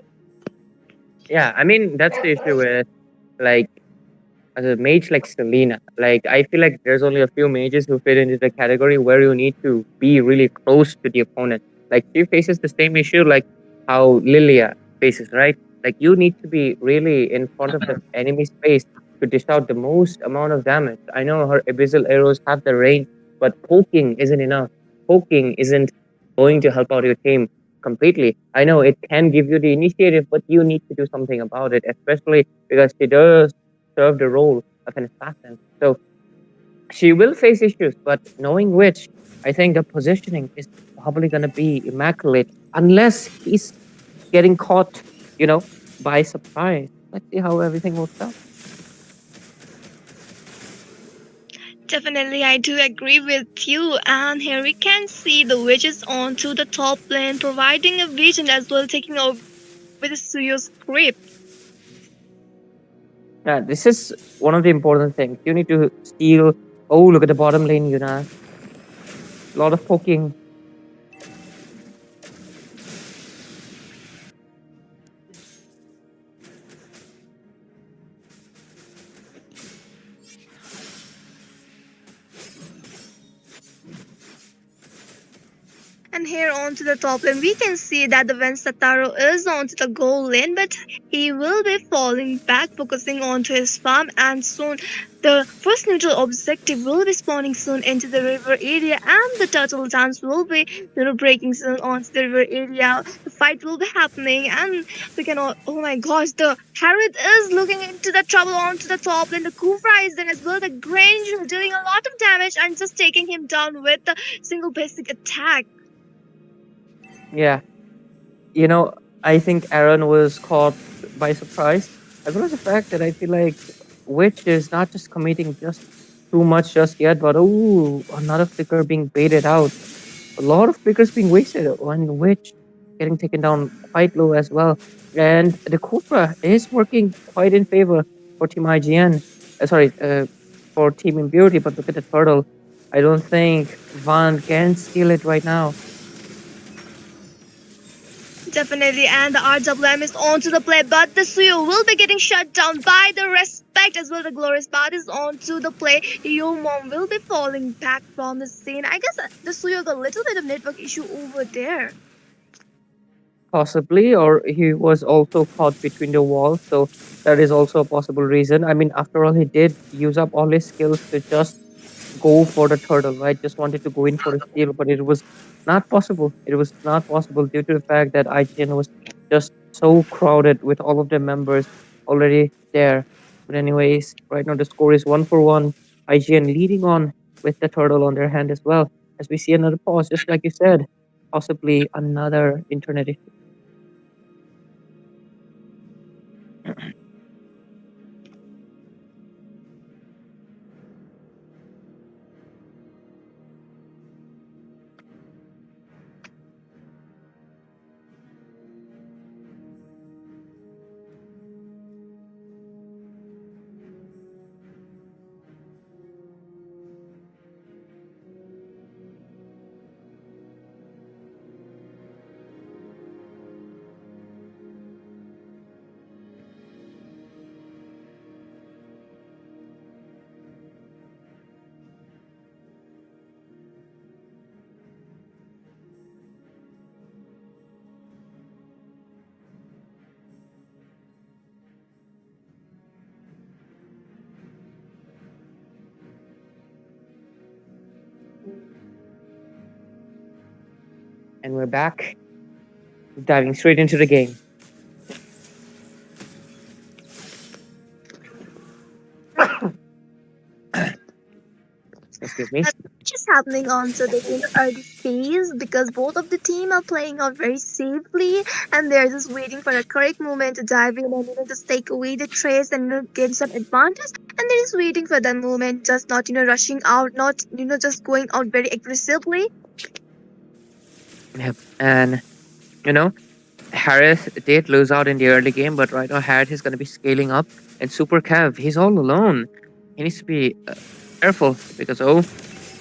Yeah, I mean, that's the issue with like as a mage like Selena. Like, I feel like there's only a few mages who fit into the category where you need to be really close to the opponent. Like, she faces the same issue like how Lilia faces, right? Like, you need to be really in front of the enemy space to dish out the most amount of damage. I know her abyssal arrows have the range, but poking isn't enough. Poking isn't going to help out your team completely. I know it can give you the initiative, but you need to do something about it, especially because she does serve the role of an assassin. So she will face issues, but knowing which, I think the positioning is probably going to be immaculate unless he's getting caught, by surprise. Let's see how everything works out. Definitely, I do agree with you. And here we can see the witches onto the top lane, providing a vision as well, taking over the Suyo's script. Yeah, this is one of the important things. You need to steal. Oh, look at the bottom lane, Yuna. A lot of poking. And here onto the top lane, we can see that the Vensataro is onto the goal lane, but he will be falling back, focusing onto his farm, and soon the first neutral objective will be spawning soon into the river area, and the turtle dance will be, breaking soon onto the river area. The fight will be happening, and we can all, oh my gosh, the Harriet is looking into the trouble onto the top lane. The Kufra is there as well. The Granger dealing a lot of damage and just taking him down with the single basic attack. Yeah. I think Aaron was caught by surprise, as well as the fact that I feel like Witch is not just committing just too much just yet, but another flicker being baited out. A lot of flickers being wasted on Witch getting taken down quite low as well. And the Cobra is working quite in favor for Team IGN. For Team Imurity, but look at the turtle. I don't think Van can steal it right now. Definitely, and the RWM is onto the play, but the Suyo will be getting shut down by the respect as well. The Glorious Path is onto the play. Yomon will be falling back from the scene. I guess the Suyo got a little bit of network issue over there. Possibly, or he was also caught between the walls. So that is also a possible reason. I mean, after all, he did use up all his skills to just go for the turtle, right? Just wanted to go in for the steal, but it was not possible. It was not possible due to the fact that IGN was just so crowded with all of the members already there. But anyways, right now the score is 1-1. IGN leading on with the turtle on their hand as well. As we see another pause, just like you said, possibly another internet issue. And we're back, diving straight into the game. Excuse me. Just happening on so they can early phase because both of the team are playing out very safely and they're just waiting for the correct moment to dive in and just take away the trace and gain some advantage, and they're just waiting for that moment, just not rushing out, not just going out very aggressively. Yep. And you know, Harris did lose out in the early game, but right now Harris is going to be scaling up. And Super Kev, he's all alone. He needs to be careful because, oh,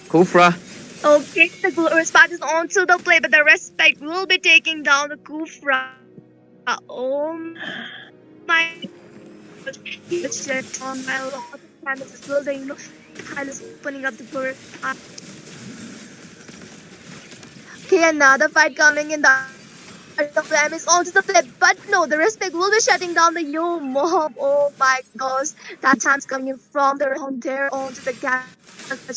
Kufra. Okay, the Respect is onto the play, but the Respect will be taking down the Kufra. Oh my gosh, he's just on my lot of damage as well. Hylas opening up the door. Okay, another fight coming in. The Ram is onto the flip, but no, the Respect will be shutting down the Yo Mob. Oh my gosh, that time's coming in from the round there onto the gas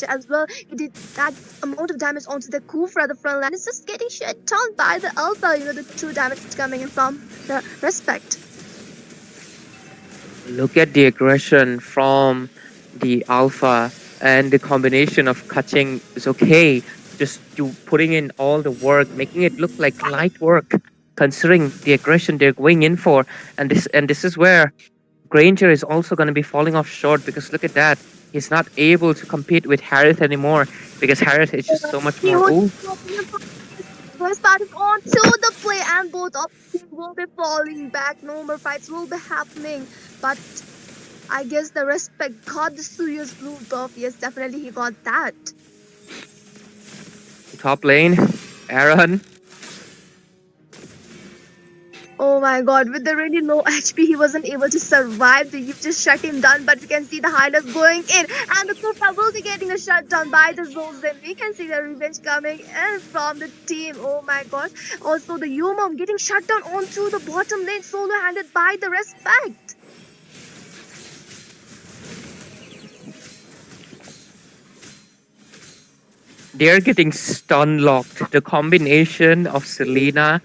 as well. He did that amount of damage onto the Kufra. The front line is just getting shut down by the Alpha. The true damage coming in from the Respect. Look at the aggression from the Alpha, and the combination of cutting is okay. Just you putting in all the work, making it look like light work, considering the aggression they're going in for. And this is where Granger is also going to be falling off short, because look at that. He's not able to compete with Harith anymore because Harith is just so much more. First part is on to the play, and both of them will be falling back. No more fights will be happening. But I guess the Respect got the serious blue buff. Yes, definitely he got that. Top lane, Aaron. Oh my god, with the really low HP, he wasn't able to survive. The Eve just shut him down, but we can see the Hylas going in, and the Kufra will be getting a shut down by the Zols. Then we can see the revenge coming in from the team. Oh my god. Also, the Yumom getting shut down onto the bottom lane, solo-handed by the Respect. They're getting stun locked. The combination of Selena,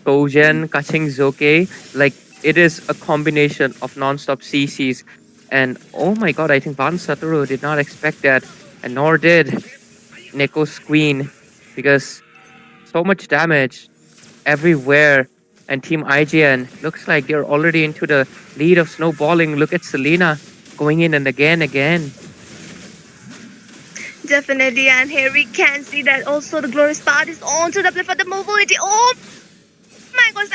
Kojen, catching Zoke, like it is a combination of non-stop CCs. And oh my god, I think Van Satoru did not expect that, and nor did Neko's Queen, because so much damage everywhere. And Team IGN looks like they're already into the lead of snowballing. Look at Selena going in and again. Definitely, and here we can see that also the Glorious Part is on to the play for the mobility. Oh my gosh,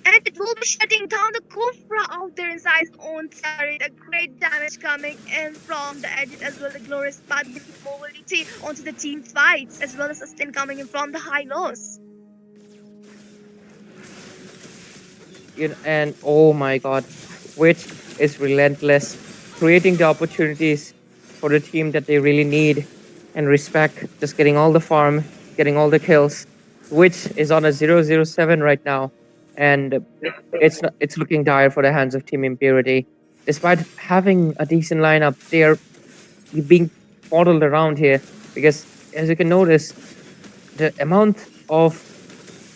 and it will be shutting down the Kufra out there inside his own turret. A great damage coming in from the edit as well. The Glorious Part with mobility onto the team fights, as well as sustain coming in from the high loss. And oh my god, Twitch is relentless, creating the opportunities for the team that they really need, and Respect just getting all the farm, getting all the kills. which is on a 007 right now, and it's looking dire for the hands of Team Impurity. Despite having a decent lineup, they are being modeled around here because, as you can notice, the amount of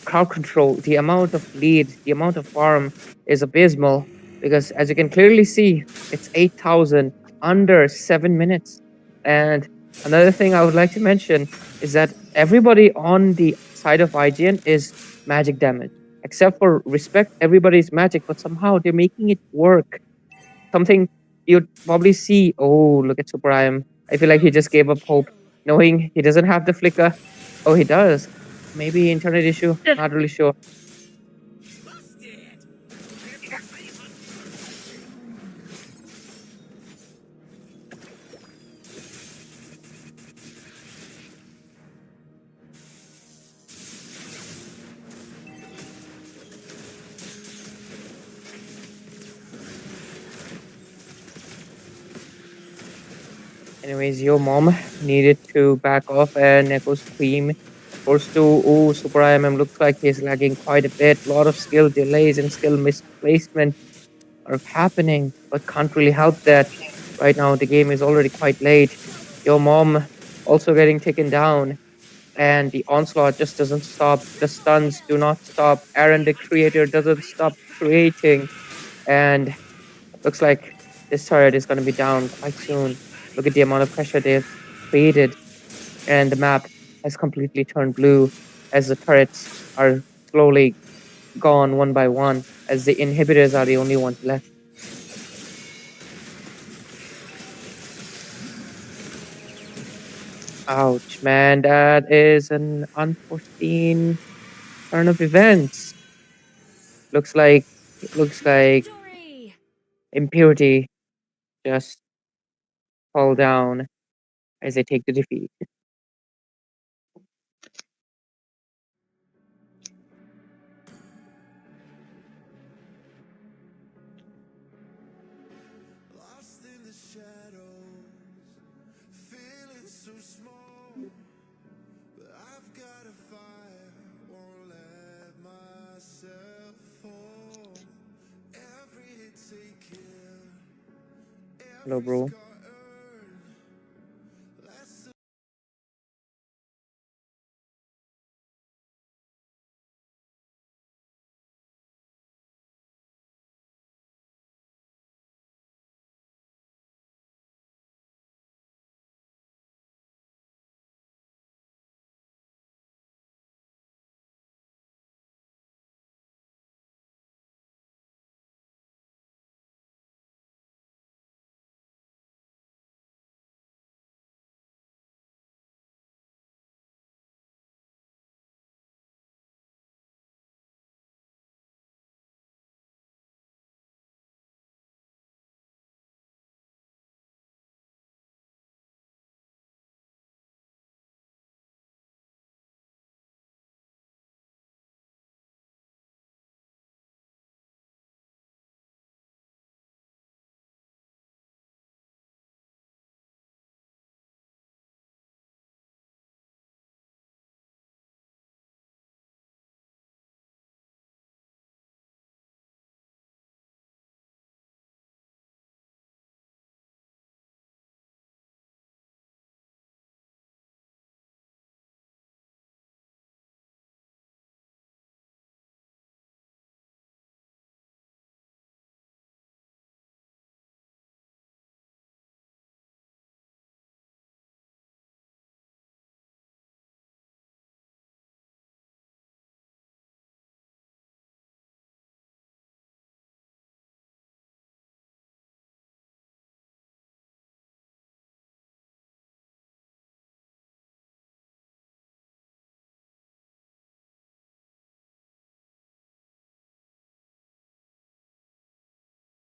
crowd control, the amount of lead, the amount of farm is abysmal. Because as you can clearly see, it's 8,000 under 7 minutes. And another thing I would like to mention is that everybody on the side of IGN is magic damage, except for Respect. Everybody's magic, but somehow they're making it work. Something you'd probably see. Oh, look at Super IM. I feel like he just gave up hope, knowing he doesn't have the flicker. Oh, he does. Maybe internet issue. Not really sure. Anyways, your mom needed to back off and Echo Scream forced to. Oh, Super IMM looks like he's lagging quite a bit. A lot of skill delays and skill misplacement are happening, but can't really help that. Right now, the game is already quite late. Your mom also getting taken down, and the onslaught just doesn't stop. The stuns do not stop. Aaron, the creator, doesn't stop creating, and looks like this turret is going to be down quite soon. Look at the amount of pressure they've created, and the map has completely turned blue as the turrets are slowly gone one by one, as the inhibitors are the only ones left. Ouch, man, that is an unforeseen turn of events. Looks like Victory! Impurity just fall down as they take the defeat. Lost in the shadows, feeling so small. But I've got a fire, won't let myself fall. Every hit taken, Hello, every bro. scar